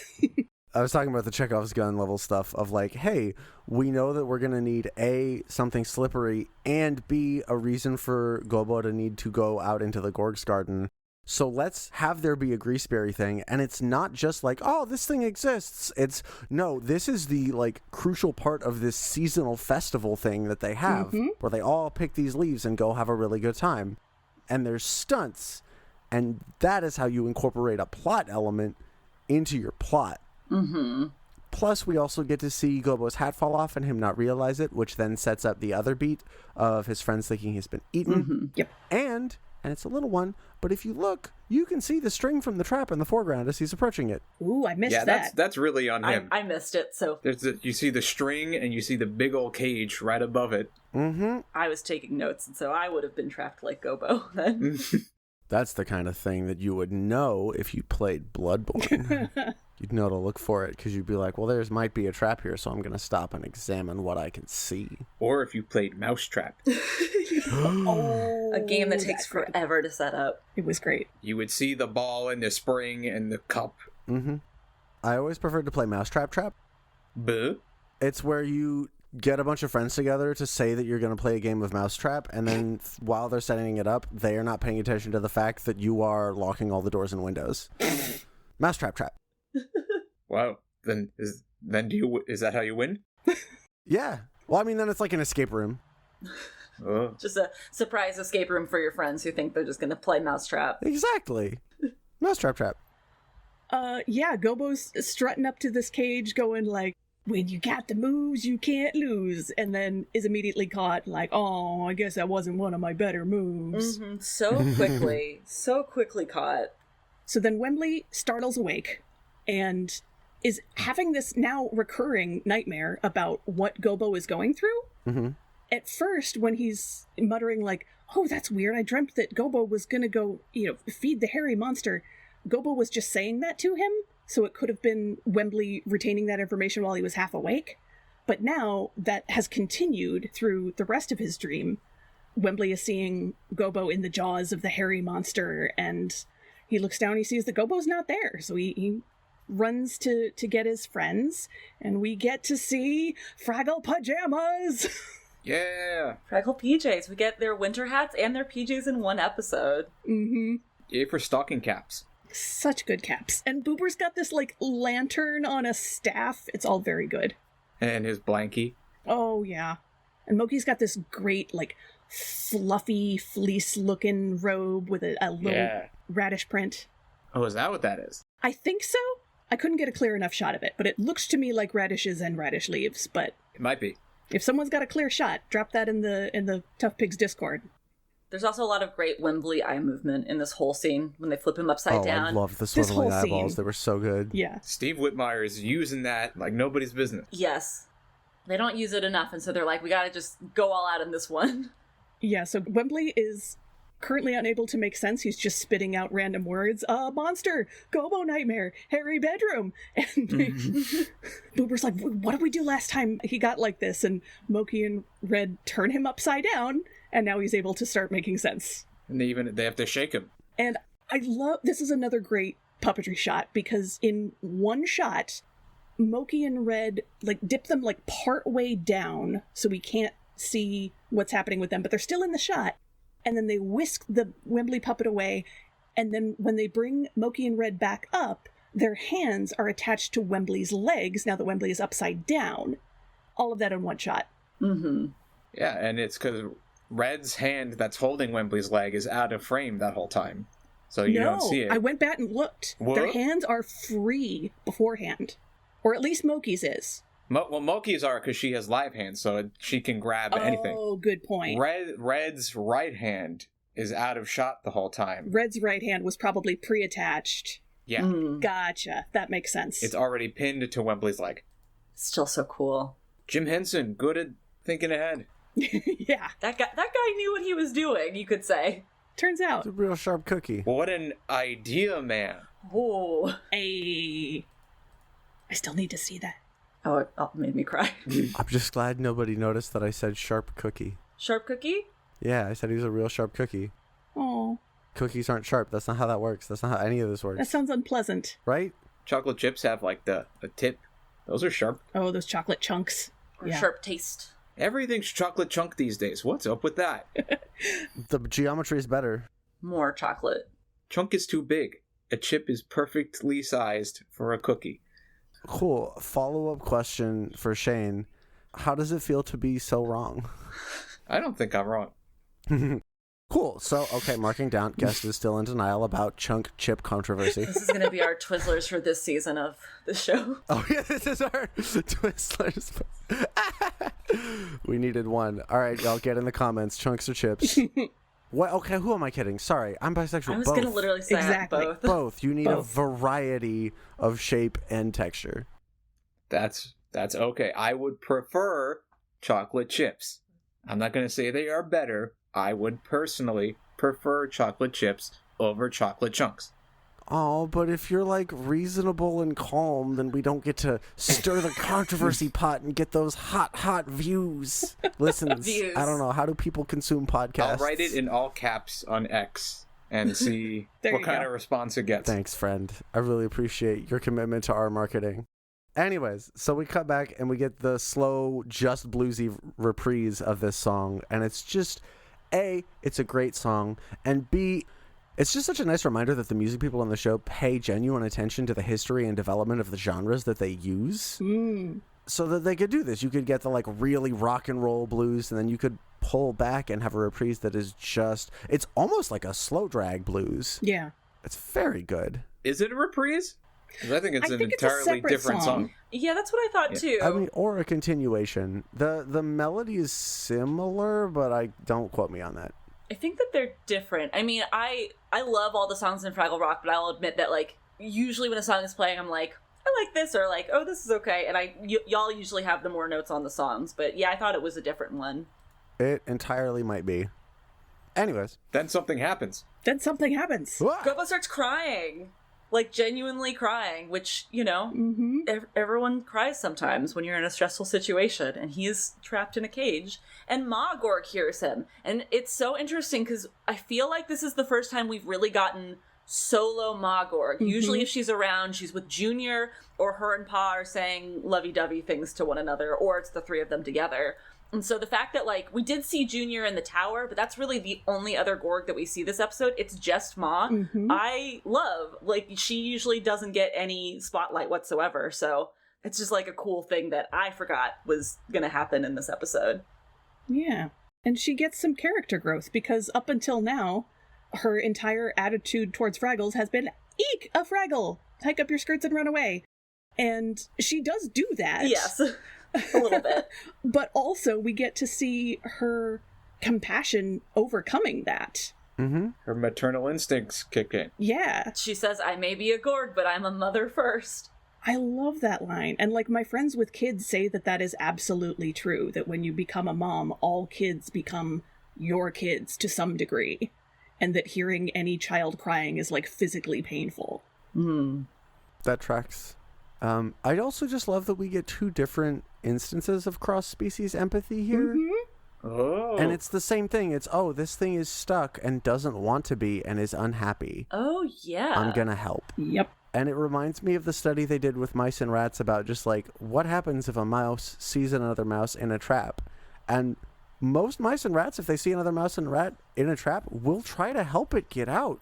I was talking about the Chekhov's gun level stuff of like, hey, we know that we're going to need A, something slippery, and B, a reason for Gobo to need to go out into the Gorg's garden. So let's have there be a greaseberry thing. And it's not just like, oh, this thing exists. It's, no, this is the like crucial part of this seasonal festival thing that they have, where they all pick these leaves and go have a really good time. And there's stunts. And that is how you incorporate a plot element into your plot. Mm-hmm. Plus, we also get to see Gobo's hat fall off and him not realize it, which then sets up the other beat of his friends thinking he's been eaten. Yep. And it's a little one, but if you look, you can see the string from the trap in the foreground as he's approaching it. Ooh, I missed that. Yeah, that's really on him. I missed it, so... You see the string and you see the big old cage right above it. Mm-hmm. I was taking notes, and so I would have been trapped like Gobo then. That's the kind of thing that you would know if you played Bloodborne. You'd know to look for it because you'd be like, well, there's might be a trap here, so I'm going to stop and examine what I can see. Or if you played Mousetrap. A game that takes forever to set up. It was great. You would see the ball and the spring and the cup. Mm-hmm. I always preferred to play Mousetrap Trap. Buh. It's where you get a bunch of friends together to say that you're going to play a game of Mousetrap, and then while they're setting it up, they are not paying attention to the fact that you are locking all the doors and windows. Mousetrap Trap. Wow. Then is that how you win? Yeah. Well, I mean, then it's like an escape room. Oh. Just a surprise escape room for your friends who think they're just going to play Mousetrap. Exactly. Mousetrap Trap. Yeah, Gobo's strutting up to this cage going like, when you got the moves, you can't lose. And then is immediately caught like, oh, I guess that wasn't one of my better moves. Mm-hmm. So quickly caught. So then Wembley startles awake and is having this now recurring nightmare about what Gobo is going through. Mm-hmm. At first, when he's muttering like, oh, that's weird, I dreamt that Gobo was gonna go, feed the hairy monster. Gobo was just saying that to him, so it could have been Wembley retaining that information while he was half awake. But now that has continued through the rest of his dream. Wembley is seeing Gobo in the jaws of the hairy monster, and he looks down, he sees that Gobo's not there, so he runs to get his friends, and we get to see Fraggle pajamas! Yeah. Fraggle PJs. We get their winter hats and their PJs in one episode. Mm-hmm. Yay for stocking caps. Such good caps. And Boober's got this, lantern on a staff. It's all very good. And his blankie. Oh, yeah. And Moki's got this great, fluffy, fleece-looking robe with a little radish print. Oh, is that what that is? I think so. I couldn't get a clear enough shot of it, but it looks to me like radishes and radish leaves. But It might be. if someone's got a clear shot, drop that in the Tough Pigs Discord. There's also a lot of great Wembley eye movement in this whole scene when they flip him upside down. I loved the This swiveling whole eyeballs. scene. They were so good. Yeah. Steve Whitmire is using that like nobody's business. Yes. They don't use it enough, and so they're like, we gotta just go all out in this one. Yeah, so Wembley is currently unable to make sense. He's just spitting out random words. Monster, Gobo Nightmare, Hairy Bedroom. And Boober's like, what did we do last time he got like this? And Moki and Red turn him upside down, and now he's able to start making sense. And they have to shake him. And I love, this is another great puppetry shot, because in one shot, Moki and Red like dip them like part way down so we can't see what's happening with them, but they're still in the shot. And then they whisk the Wembley puppet away, and then when they bring Moki and Red back up, their hands are attached to Wembley's legs now that Wembley is upside down. All of that in one shot. Mm-hmm. Yeah, and it's because Red's hand that's holding Wembley's leg is out of frame that whole time. So you don't see it. I went back and looked. What? Their hands are free beforehand. Or at least Moki's is. Well, Moki's are because she has live hands, so she can grab anything. Oh, good point. Red's right hand is out of shot the whole time. Red's right hand was probably pre-attached. Yeah. Mm. Gotcha. That makes sense. It's already pinned to Wembley's leg. Still so cool. Jim Henson, good at thinking ahead. Yeah, That guy knew what he was doing, you could say. turns out. It's a real sharp cookie. What an idea, man. Oh. I still need to see that. Oh, it made me cry. I'm just glad nobody noticed that I said sharp cookie. Sharp cookie? Yeah, I said he was a real sharp cookie. Oh, Cookies aren't sharp. That's not how that works. That's not how any of this works. that sounds unpleasant. Right? Chocolate chips have like the tip. Those are sharp. Oh, those chocolate chunks. Or Yeah. sharp taste? Everything's chocolate chunk these days. What's up with that? The geometry is better. More chocolate. Chunk is too big. A chip is perfectly sized for a cookie. Cool. Follow-up question for Shane. How does it feel to be so wrong? I don't think I'm wrong. Cool. So, okay, marking down. Guest is still in denial about chunk chip controversy. This is going to be our Twizzlers for this season of the show. Oh, yeah, this is our Twizzlers. We needed one. All right, y'all get in the comments. Chunks or chips? What? Okay, who am I kidding? Sorry, I'm bisexual. I was Both. going to literally say Exactly. both. Both. You need Both. a variety of shape and texture. That's okay. I would prefer chocolate chips. I'm not going to say they are better. I would personally prefer chocolate chips over chocolate chunks. Oh, but if you're like reasonable and calm, then we don't get to stir the controversy pot and get those hot views. Listens. Views. I don't know. How do people consume podcasts? I'll write it in all caps on X and see There what you kind go. of response it gets. Thanks, friend. I really appreciate your commitment to our marketing. Anyways, so we cut back and we get the slow, just bluesy reprise of this song, and it's just, A, it's a great song, and B, it's just such a nice reminder that the music people on the show pay genuine attention to the history and development of the genres that they use. So that they could do this. You could get the like really rock and roll blues, and then you could pull back and have a reprise that is just, it's almost like a slow drag blues. Yeah. It's very good. Is it a reprise? 'Cause I think it's I an think it's a entirely separate different song. Yeah, that's what I thought too. I mean, or a continuation. The melody is similar, but don't quote me on that. I think that they're different. I mean, I love all the songs in Fraggle Rock, but I'll admit that, like, usually when a song is playing, I'm like, I like this, or like, oh, this is okay, and y'all usually have the more notes on the songs, but yeah, I thought it was a different one. It entirely might be. Anyways. Then something happens. Then something happens. Gobo starts crying. Like, genuinely crying, which, you know, everyone cries sometimes when you're in a stressful situation, and he's trapped in a cage, and Magorg hears him. And it's so interesting, because I feel like this is the first time we've really gotten solo Magorg. Usually if she's around, she's with Junior, or her and Pa are saying lovey-dovey things to one another, or it's the three of them together. And so the fact that, like, we did see Junior in the tower, but that's really the only other Gorg that we see this episode. It's just Ma. I love, like, she usually doesn't get any spotlight whatsoever. So it's just, like, a cool thing that I forgot was going to happen in this episode. Yeah. And she gets some character growth, because up until now, her entire attitude towards Fraggles has been, eek, a Fraggle! Hike up your skirts and run away. And she does do that. Yes, a little bit. But also we get to see her compassion overcoming that. Mm-hmm. Her maternal instincts kick in. Yeah. She says, I may be a Gorg, but I'm a mother first. I love that line. And like my friends with kids say that is absolutely true, that when you become a mom, all kids become your kids to some degree. And that hearing any child crying is like physically painful. That tracks. I also just love that we get two different instances of cross-species empathy here. Oh. And it's the same thing. It's, oh, this thing is stuck and doesn't want to be and is unhappy. Oh, yeah. I'm gonna help. Yep. And it reminds me of the study they did with mice and rats about just like, what happens if a mouse sees another mouse in a trap? And most mice and rats, if they see another mouse and rat in a trap, will try to help it get out.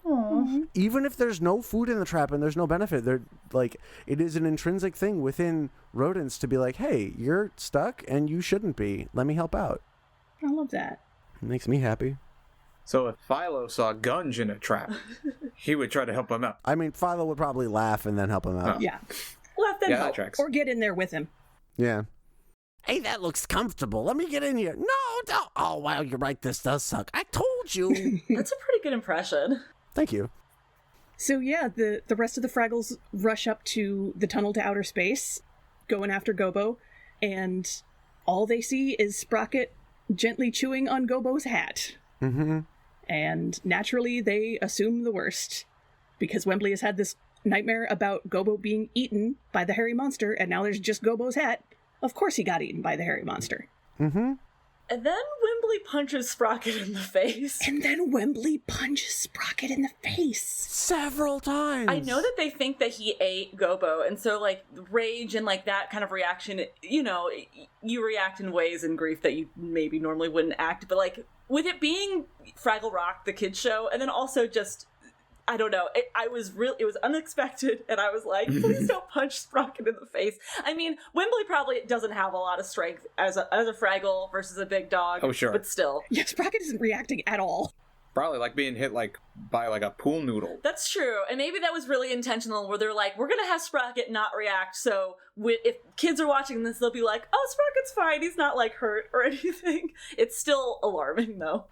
Even if there's no food in the trap and there's no benefit. They're like, it is an intrinsic thing within rodents to be like, hey, you're stuck and you shouldn't be. Let me help out. I love that. It makes me happy. So if Philo saw Gunge in a trap, he would try to help him out. I mean, Philo would probably laugh and then help him out. Yeah. Let them Yeah, help. that tracks. Or get in there with him. Yeah. Hey, that looks comfortable. Let me get in here. No, don't. Oh, wow, you're right. This does suck. I told you. That's a pretty good impression. Thank you. So yeah, the rest of the Fraggles rush up to the tunnel to outer space, going after Gobo, and all they see is Sprocket gently chewing on Gobo's hat. Mm-hmm. And naturally, they assume the worst, because Wembley has had this nightmare about Gobo being eaten by the hairy monster, and now there's just Gobo's hat. Of course he got eaten by the hairy monster. Mm-hmm. And then Wembley punches Sprocket in the face. And then Wembley punches Sprocket in the face. Several times. I know that they think that he ate Gobo, and so, like, rage and, like, that kind of reaction, you know, you react in ways in grief that you maybe normally wouldn't act, but, like, with it being Fraggle Rock, the kids show, and then also just, I don't know, it was unexpected, and I was like, please don't punch Sprocket in the face. I mean, Wembley probably doesn't have a lot of strength as a Fraggle versus a big dog. Oh, sure. But still. Yeah, Sprocket isn't reacting at all. Probably like being hit like by like a pool noodle. That's true, and maybe that was really intentional, where they're like, we're gonna have Sprocket not react, so if kids are watching this, they'll be like, oh, Sprocket's fine, he's not, like, hurt or anything. It's still alarming, though.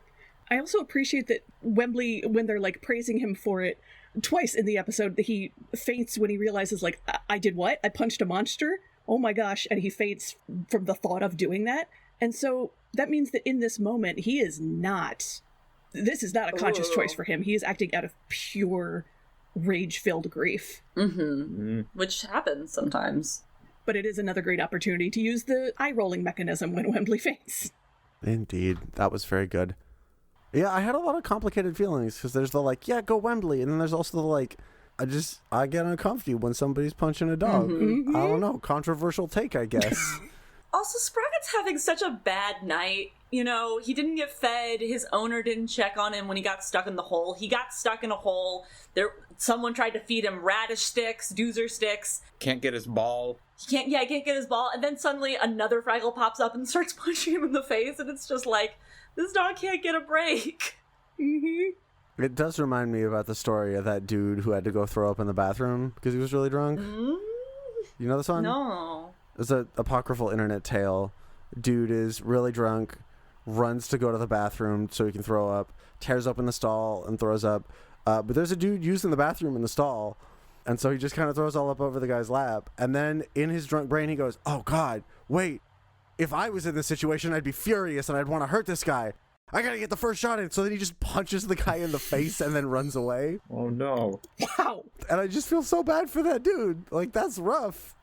I also appreciate that Wembley, when they're, like, praising him for it, twice in the episode, that he faints when he realizes, like, I did what? I punched a monster? Oh my gosh, and he faints from the thought of doing that. And so that means that in this moment, he is not... This is not a conscious choice for him. He is acting out of pure rage-filled grief. Which happens sometimes. But it is another great opportunity to use the eye-rolling mechanism when Wembley faints. Indeed. That was very good. Yeah, I had a lot of complicated feelings, because there's the, like, yeah, go Wembley, and then there's also the, like, I get uncomfortable when somebody's punching a dog. I don't know. Controversial take, I guess. Also, Sprocket's having such a bad night. You know, he didn't get fed. His owner didn't check on him when he got stuck in the hole. He got stuck in a hole. Someone tried to feed him radish sticks, doozer sticks. Can't get his ball. He can't get his ball. And then suddenly another Fraggle pops up and starts punching him in the face. And it's just like, this dog can't get a break. It does remind me about the story of that dude who had to go throw up in the bathroom because he was really drunk. You know this one? No. It's an apocryphal internet tale. Dude is really drunk, runs to go to the bathroom so he can throw up, tears open the stall and throws up. But there's a dude using the bathroom in the stall, and so he just kind of throws all up over the guy's lap. And then in his drunk brain, he goes, oh, God, wait. If I was in this situation, I'd be furious and I'd want to hurt this guy. I gotta get the first shot in. So then he just punches the guy in the face and then runs away. Oh, no. Wow. And I just feel so bad for that dude. Like, that's rough.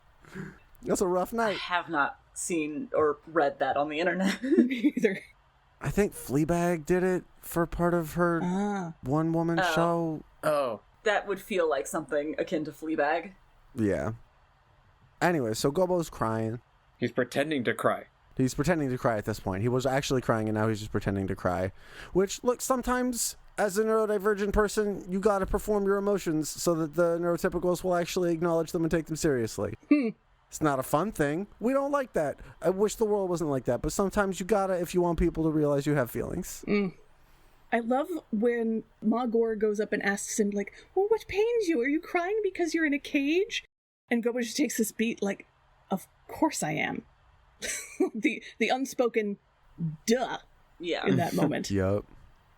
That's a rough I night. have not seen or read that on the internet. Me either. I think Fleabag did it for part of her one-woman show. Oh. That would feel like something akin to Fleabag. Yeah. Anyway, so Gobo's crying. He's pretending to cry. He's pretending to cry at this point. He was actually crying, and now he's just pretending to cry. Which, look, sometimes, as a neurodivergent person, you gotta perform your emotions so that the neurotypicals will actually acknowledge them and take them seriously. It's not a fun thing. We don't like that. I wish the world wasn't like that, but sometimes you gotta if you want people to realize you have feelings. I love when Ma Gore goes up and asks him, like, well, what pains you? Are you crying because you're in a cage? And Gobo just takes this beat like, of course I am. the unspoken duh in that moment. Yup.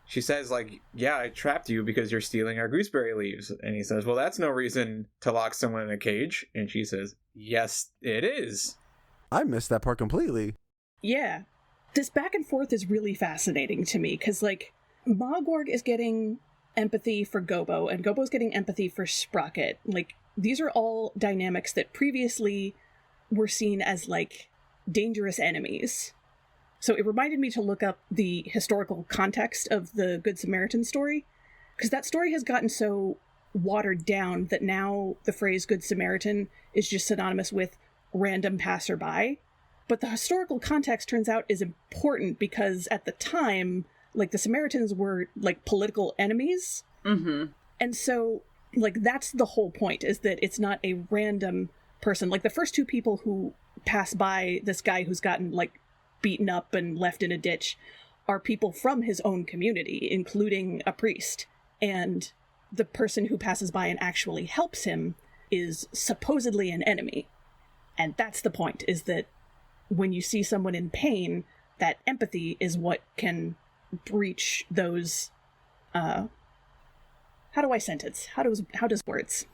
She says, like, yeah, I trapped you because you're stealing our gooseberry leaves. And he says, well, that's no reason to lock someone in a cage. And she says, yes, it is. I missed that part completely. Yeah. This back and forth is really fascinating to me, because, like, Mogorg is getting empathy for Gobo, and Gobo's getting empathy for Sprocket. Like, these are all dynamics that previously were seen as, like, dangerous enemies. So it reminded me to look up the historical context of the Good Samaritan story, because that story has gotten so watered down that now the phrase Good Samaritan is just synonymous with random passerby. But the historical context turns out is important because at the time, like, the Samaritans were, like, political enemies. Mm-hmm. And so, like, that's the whole point, is that it's not a random person. Like, the first two people who pass by this guy who's gotten, like, beaten up and left in a ditch are people from his own community, including a priest. And the person who passes by and actually helps him is supposedly an enemy. And that's the point, is that when you see someone in pain, that empathy is what can breach those, how do I sentence? How does words?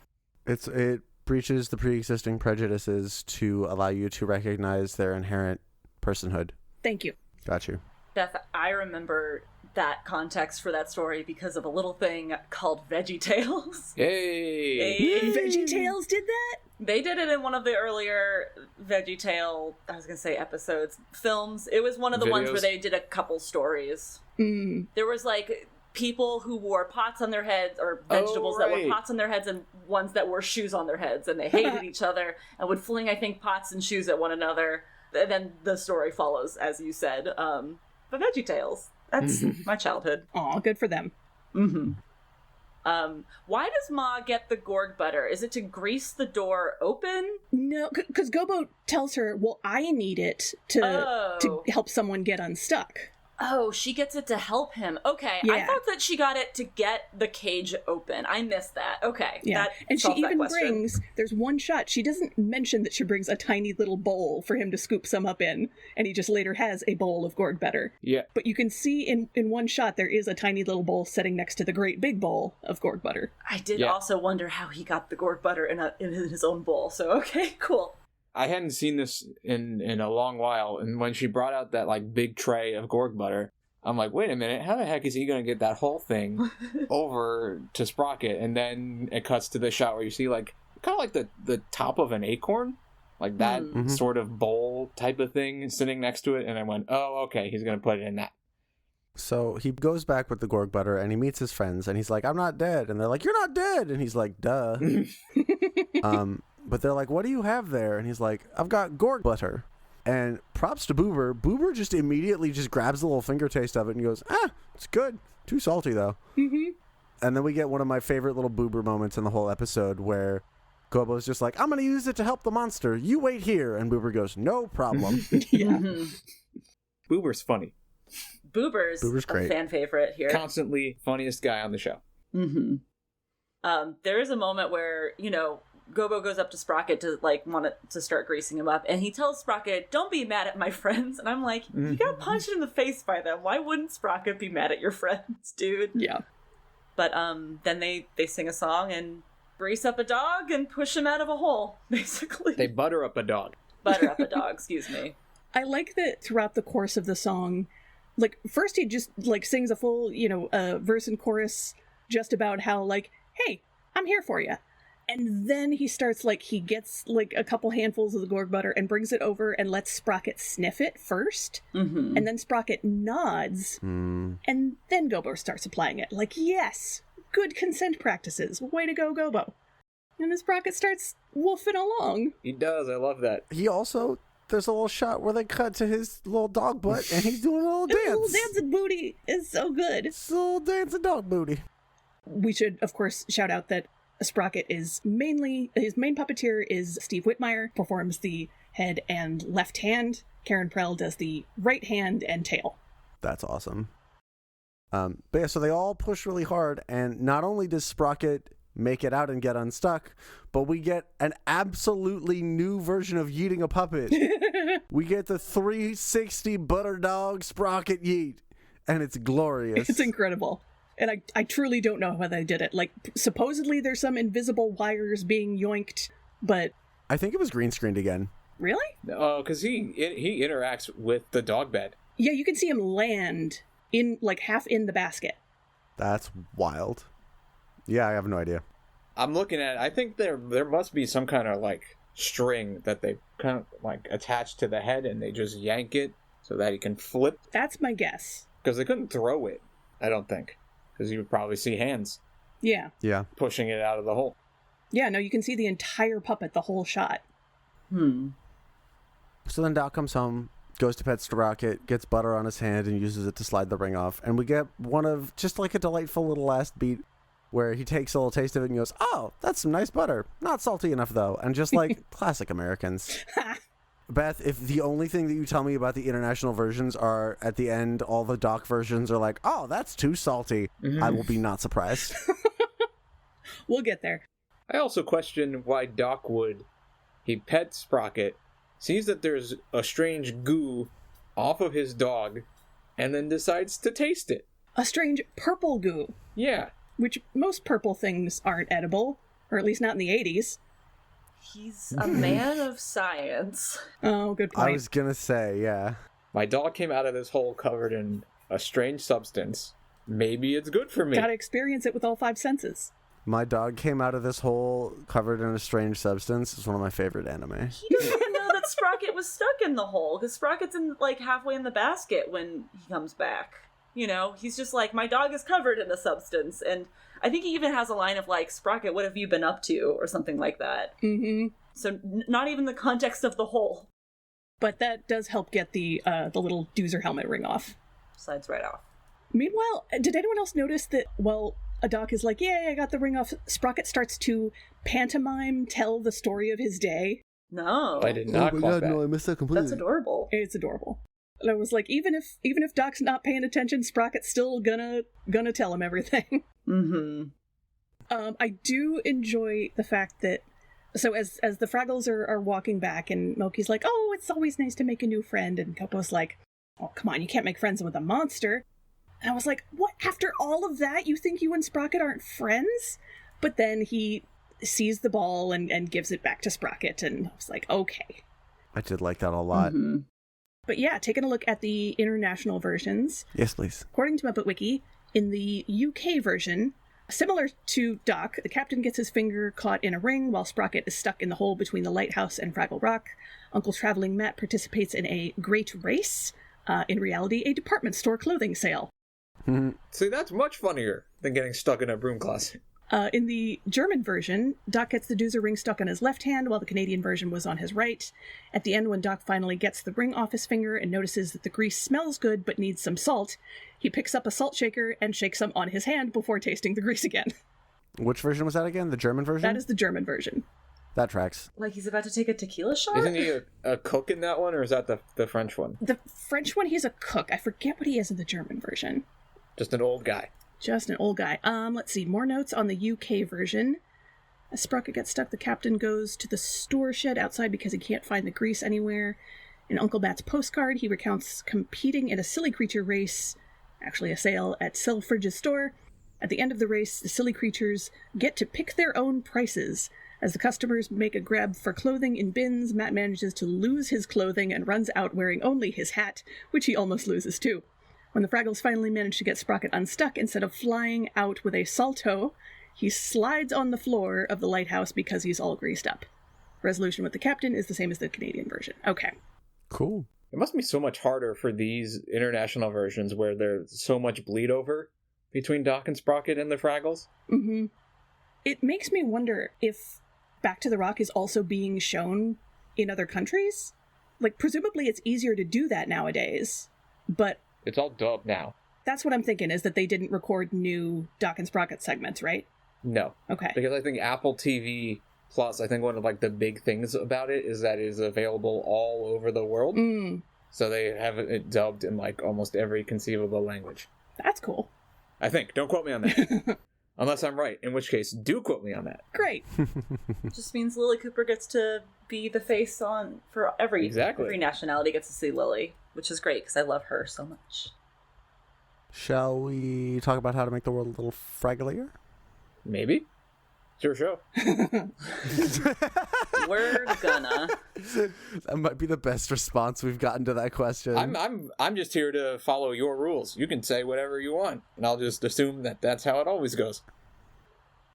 It breaches the pre-existing prejudices to allow you to recognize their inherent personhood. Thank you. Got you. Beth, I remember that context for that story because of a little thing called VeggieTales. Hey! VeggieTales did that? They did it in one of the earlier VeggieTale, I was going to say episodes, films. It was one of the ones where they did a couple stories. Mm. There was, like, people who wore pots on their heads, or vegetables that wore pots on their heads, and ones that wore shoes on their heads, and they hated each other and would fling, I think, pots and shoes at one another. And then the story follows, as you said. But VeggieTales, that's my childhood. Aw, good for them. Mm-hmm. Why does Ma get the Gorg butter? Is it to grease the door open? No, because Gobo tells her, well, I need it to help someone get unstuck. Oh, she gets it to help him. Okay, Yeah. I thought that she got it to get the cage open. I missed that. Okay, Yeah, that and she solves that even question. brings, there's one shot, she doesn't mention that she brings a tiny little bowl for him to scoop some up in, and he just later has a bowl of Gorg butter. Yeah. But you can see in one shot there is a tiny little bowl sitting next to the great big bowl of Gorg butter. I did also wonder how he got the Gorg butter in his own bowl, so okay, cool. I hadn't seen this in a long while, and when she brought out that, like, big tray of Gorg butter, I'm like, wait a minute, how the heck is he going to get that whole thing over to Sprocket? And then it cuts to the shot where you see, like, kind of like the top of an acorn, like that sort of bowl type of thing sitting next to it, and I went, oh, okay, he's going to put it in that. So he goes back with the Gorg butter and he meets his friends and he's like, I'm not dead. And they're like, you're not dead. And he's like, duh. But they're like, what do you have there? And he's like, I've got Gorg butter. And props to Boober. Boober just immediately just grabs a little finger taste of it and goes, it's good. Too salty, though. Mm-hmm. And then we get one of my favorite little Boober moments in the whole episode where Gobo's just like, I'm going to use it to help the monster. You wait here. And Boober goes, no problem. Yeah. Boober's funny. Boober's great. a fan favorite here. Constantly funniest guy on the show. Mm-hmm. There is a moment where, Gobo goes up to Sprocket to, like, want to start greasing him up, and he tells Sprocket, don't be mad at my friends. And I'm like, you got punched in the face by them. Why wouldn't Sprocket be mad at your friends, dude? Yeah. But then they sing a song and grease up a dog and push him out of a hole, basically. They butter up a dog. Butter up a dog, excuse me. I like that throughout the course of the song, like, first he just, like, sings a full, verse and chorus just about how, like, hey, I'm here for you. And then he starts, like, he gets, like, a couple handfuls of the Gorg butter and brings it over and lets Sprocket sniff it first. Mm-hmm. And then Sprocket nods. And then Gobo starts applying it. Like, yes, good consent practices. Way to go, Gobo. And then Sprocket starts woofing along. He does. I love that. He also, there's a little shot where they cut to his little dog butt and he's doing a little dance. His little dancing booty is so good. It's a little dancing dog booty. We should, of course, shout out that Sprocket is his main puppeteer is Steve Whitmire, performs the head and left hand. Karen Prell does the right hand and tail. That's awesome. But yeah, so they all push really hard, and not only does Sprocket make it out and get unstuck, but we get an absolutely new version of yeeting a puppet. We get the 360 butter dog Sprocket yeet, and it's glorious. It's incredible. And I truly don't know how they did it. Like, supposedly there's some invisible wires being yoinked, but... I think it was green screened again. Really? Oh, because he interacts with the dog bed. Yeah, you can see him land in, like, half in the basket. That's wild. Yeah, I have no idea. I'm looking at it. I think there must be some kind of, like, string that they kind of, like, attach to the head, and they just yank it so that he can flip. That's my guess. Because they couldn't throw it, I don't think. Because you would probably see hands Yeah. pushing it out of the hole. Yeah, no, you can see the entire puppet, the whole shot. So then Doc comes home, goes to pet Sprocket, gets butter on his hand, and uses it to slide the ring off. And we get one of just like a delightful little last beat where he takes a little taste of it and goes, "Oh, that's some nice butter. Not salty enough, though." And just like classic Americans. Beth, if the only thing that you tell me about the international versions are at the end, all the Doc versions are like, "Oh, that's too salty," I will be not surprised. We'll get there. I also question why Doc would. He pets Sprocket, sees that there's a strange goo off of his dog, and then decides to taste it. A strange purple goo, Yeah. which most purple things aren't edible, or at least not in the 80s. He's a man of science. Oh, good point. I was gonna say, yeah. My dog came out of this hole covered in a strange substance. Maybe it's good for me. Gotta experience it with all 5 senses. My dog came out of this hole covered in a strange substance. It's one of my favorite anime. He doesn't even know that Sprocket was stuck in the hole, because Sprocket's in, like, halfway in the basket when he comes back. You know, he's just like, my dog is covered in a substance, and I think he even has a line of, like, Sprocket, what have you been up to, or something like that. Mm-hmm. So not even the context of the hole. But that does help get the little doozer helmet ring off. Slides right off. Meanwhile, did anyone else notice that, well, a Doc is like, yay, I got the ring off. Sprocket starts to pantomime tell the story of his day. No. I did not clock that. I missed that completely. That's adorable. It's adorable. And I was like, even if Doc's not paying attention, Sprocket's still gonna tell him everything. Mm-hmm. I do enjoy the fact that, so as the Fraggles are walking back, and Moki's like, oh, it's always nice to make a new friend, and Kopo's like, oh, come on, you can't make friends with a monster. And I was like, what? After all of that, you think you and Sprocket aren't friends? But then he sees the ball and gives it back to Sprocket, and I was like, okay. I did like that a lot. Mm-hmm. But yeah, taking a look at the international versions. Yes, please. According to Muppet Wiki, in the UK version, similar to Doc, the captain gets his finger caught in a ring while Sprocket is stuck in the hole between the lighthouse and Fraggle Rock. Uncle Traveling Matt participates in a great race, in reality, a department store clothing sale. See, that's much funnier than getting stuck in a broom closet. In the German version, Doc gets the doozer ring stuck on his left hand while the Canadian version was on his right. At the end, when Doc finally gets the ring off his finger and notices that the grease smells good but needs some salt, he picks up a salt shaker and shakes some on his hand before tasting the grease again. Which version was that again? The German version? That is the German version. That tracks. Like he's about to take a tequila shot? Isn't he a cook in that one, or is that the French one? The French one, he's a cook. I forget what he is in the German version. Just an old guy. Just an old guy. Let's see. More notes on the UK version. As Sprocket gets stuck, the captain goes to the store shed outside because he can't find the grease anywhere. In Uncle Matt's postcard, he recounts competing in a silly creature race, actually a sale, at Selfridge's store. At the end of the race, the silly creatures get to pick their own prices. As the customers make a grab for clothing in bins, Matt manages to lose his clothing and runs out wearing only his hat, which he almost loses too. When the Fraggles finally manage to get Sprocket unstuck, instead of flying out with a salto, he slides on the floor of the lighthouse because he's all greased up. Resolution with the captain is the same as the Canadian version. Okay. Cool. It must be so much harder for these international versions where there's so much bleed over between Doc and Sprocket and the Fraggles. Mm-hmm. It makes me wonder if Back to the Rock is also being shown in other countries. Like, presumably it's easier to do that nowadays, but It's all dubbed now. that's what I'm thinking, is that they didn't record new Doc and Sprocket segments, right? No. Okay. Because I think Apple TV Plus, I think one of like the big things about it is that it is available all over the world. Mm, So they have it dubbed in like almost every conceivable language. that's cool. I think. Don't quote me on that. Unless I'm right, in which case, do quote me on that. Great. Just means Lily Cooper gets to be the face on for every nationality gets to see Lily, which is great because I love her so much. Shall we talk about how to make the world a little fragglier? Maybe. Sure, show. We're gonna. That might be the best response we've gotten to that question. I'm just here to follow your rules. You can say whatever you want, and I'll just assume that that's how it always goes.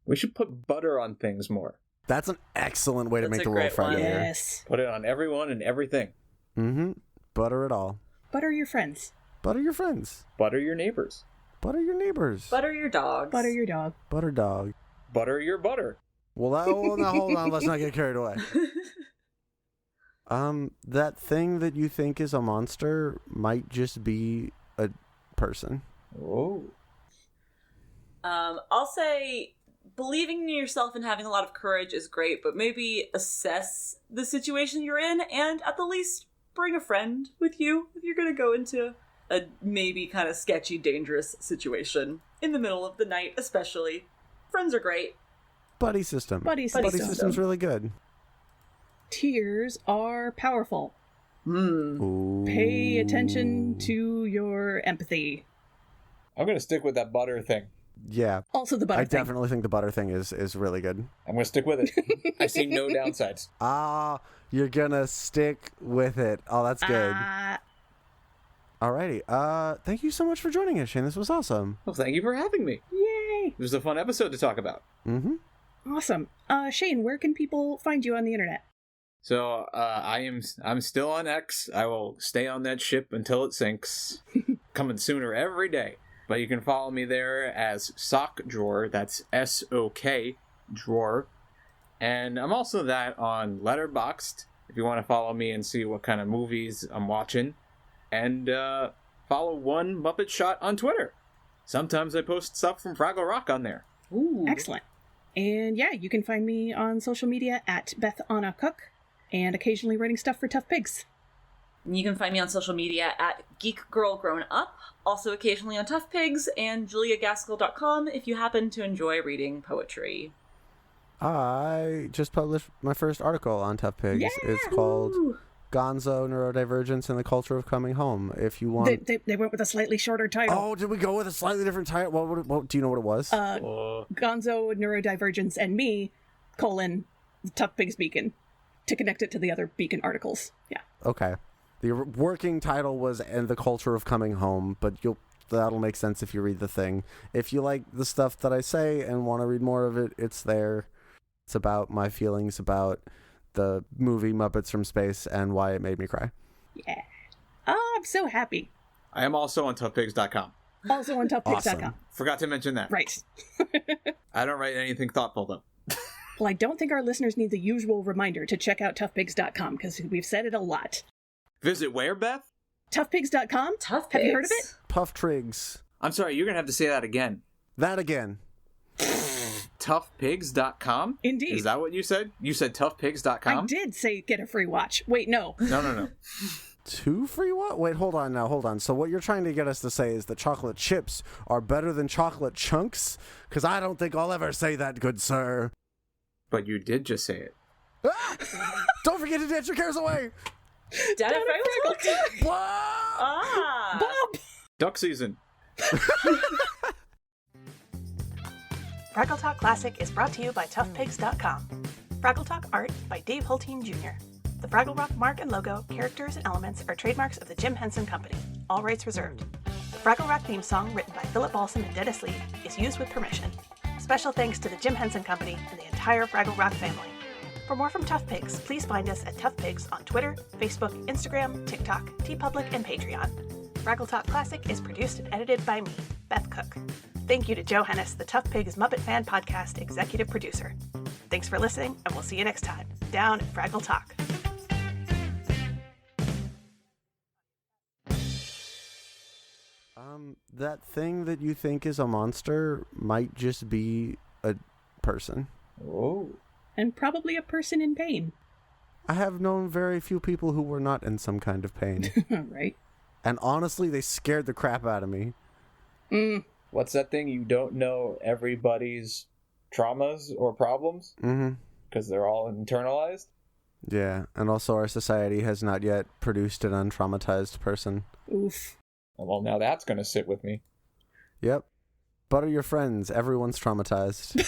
We should put butter on things more. That's an excellent way to That's make a the world great one. fragglier. Yes. Put it on everyone and everything. Mm-hmm. Butter it all. Butter your friends. Butter your friends. Butter your neighbors. Butter your neighbors. Butter your dogs. Butter your dog. Butter dog. Butter your butter. Well, now hold on. Let's not get carried away. That thing that you think is a monster might just be a person. Oh. I'll say believing in yourself and having a lot of courage is great, but maybe assess the situation you're in and at the least bring a friend with you if you're going to go into a maybe kind of sketchy, dangerous situation in the middle of the night, especially. Friends are great. Buddy system. Buddy system's really good. Tears are powerful. Ooh. Pay attention to your empathy. I'm going to stick with that butter thing. Yeah. Also the butter I thing. definitely think the butter thing is really good. I'm going to stick with it. I see no downsides. Ah, you're gonna stick with it. Oh, that's good. Alrighty. Thank you so much for joining us, Shane. This was awesome. Well, thank you for having me. Yay! It was a fun episode to talk about. Mm-hmm. Awesome. Shane, where can people find you on the internet? So I'm still on X. I will stay on that ship until it sinks. Coming sooner every day. But you can follow me there as Sock Drawer. That's SOK Drawer. And I'm also that on Letterboxd if you want to follow me and see what kind of movies I'm watching. And follow One Muppet Shot on Twitter. Sometimes I post stuff from Fraggle Rock on there. Ooh. Excellent. And yeah, you can find me on social media at Beth Anna Cook and occasionally writing stuff for Tough Pigs. You can find me on social media at Geek Girl Grown Up, also occasionally on Tough Pigs, and juliagaskell.com if you happen to enjoy reading poetry. I just published my first article on Tough Pigs. Yeah! It's called Gonzo, Neurodivergence, and the Culture of Coming Home. If you want... They went with a slightly shorter title. Oh, did we go with a slightly different title? What do you know what it was? Gonzo, Neurodivergence, and me, Tough Pigs Beacon, to connect it to the other Beacon articles. Yeah. Okay. The working title was And the Culture of Coming Home, but that'll make sense if you read the thing. If you like the stuff that I say and want to read more of it, it's there. It's about my feelings about the movie Muppets from Space and why it made me cry. Yeah. Oh, I'm so happy. I am also on toughpigs.com. Also on toughpigs.com. Awesome. Forgot to mention that. Right. I don't write anything thoughtful, though. Well, I don't think our listeners need the usual reminder to check out toughpigs.com because we've said it a lot. Visit where, Beth? Toughpigs.com? Tough Have Pigs. you heard of it? Puff Trigs. I'm sorry, you're going to have to say that again. That again. Toughpigs.com? Indeed. Is that what you said? You said toughpigs.com? I did say get a free watch. Wait, no. No. 2 free what? Wait, hold on. So what you're trying to get us to say is that chocolate chips are better than chocolate chunks? Because I don't think I'll ever say that, good sir. But you did just say it. Ah! Don't forget to dance your cares away! Dad and Fraggle Talk. Blah! Ah. Bob! Duck season. Fraggle Talk Classic is brought to you by toughpigs.com. Fraggle Talk art by Dave Hulteen Jr. The Fraggle Rock mark and logo, characters, and elements are trademarks of the Jim Henson Company. All rights reserved. The Fraggle Rock theme song, written by Philip Balsam and Dennis Lee, is used with permission. Special thanks to the Jim Henson Company and the entire Fraggle Rock family. For more from Tough Pigs, please find us at Tough Pigs on Twitter, Facebook, Instagram, TikTok, TeePublic, and Patreon. Fraggle Talk Classic is produced and edited by me, Beth Cook. Thank you to Joe Hennis, the Tough Pigs Muppet Fan Podcast executive producer. Thanks for listening, and we'll see you next time, down at Fraggle Talk. That thing that you think is a monster might just be a person. Oh. And probably a person in pain. I have known very few people who were not in some kind of pain. Right? And honestly, they scared the crap out of me. what's that thing? You don't know everybody's traumas or problems Mm-hmm. because they're all internalized. Yeah, and also our society has not yet produced an untraumatized person. Oof. Well, now that's going to sit with me. Yep. Butter your friends. Everyone's traumatized.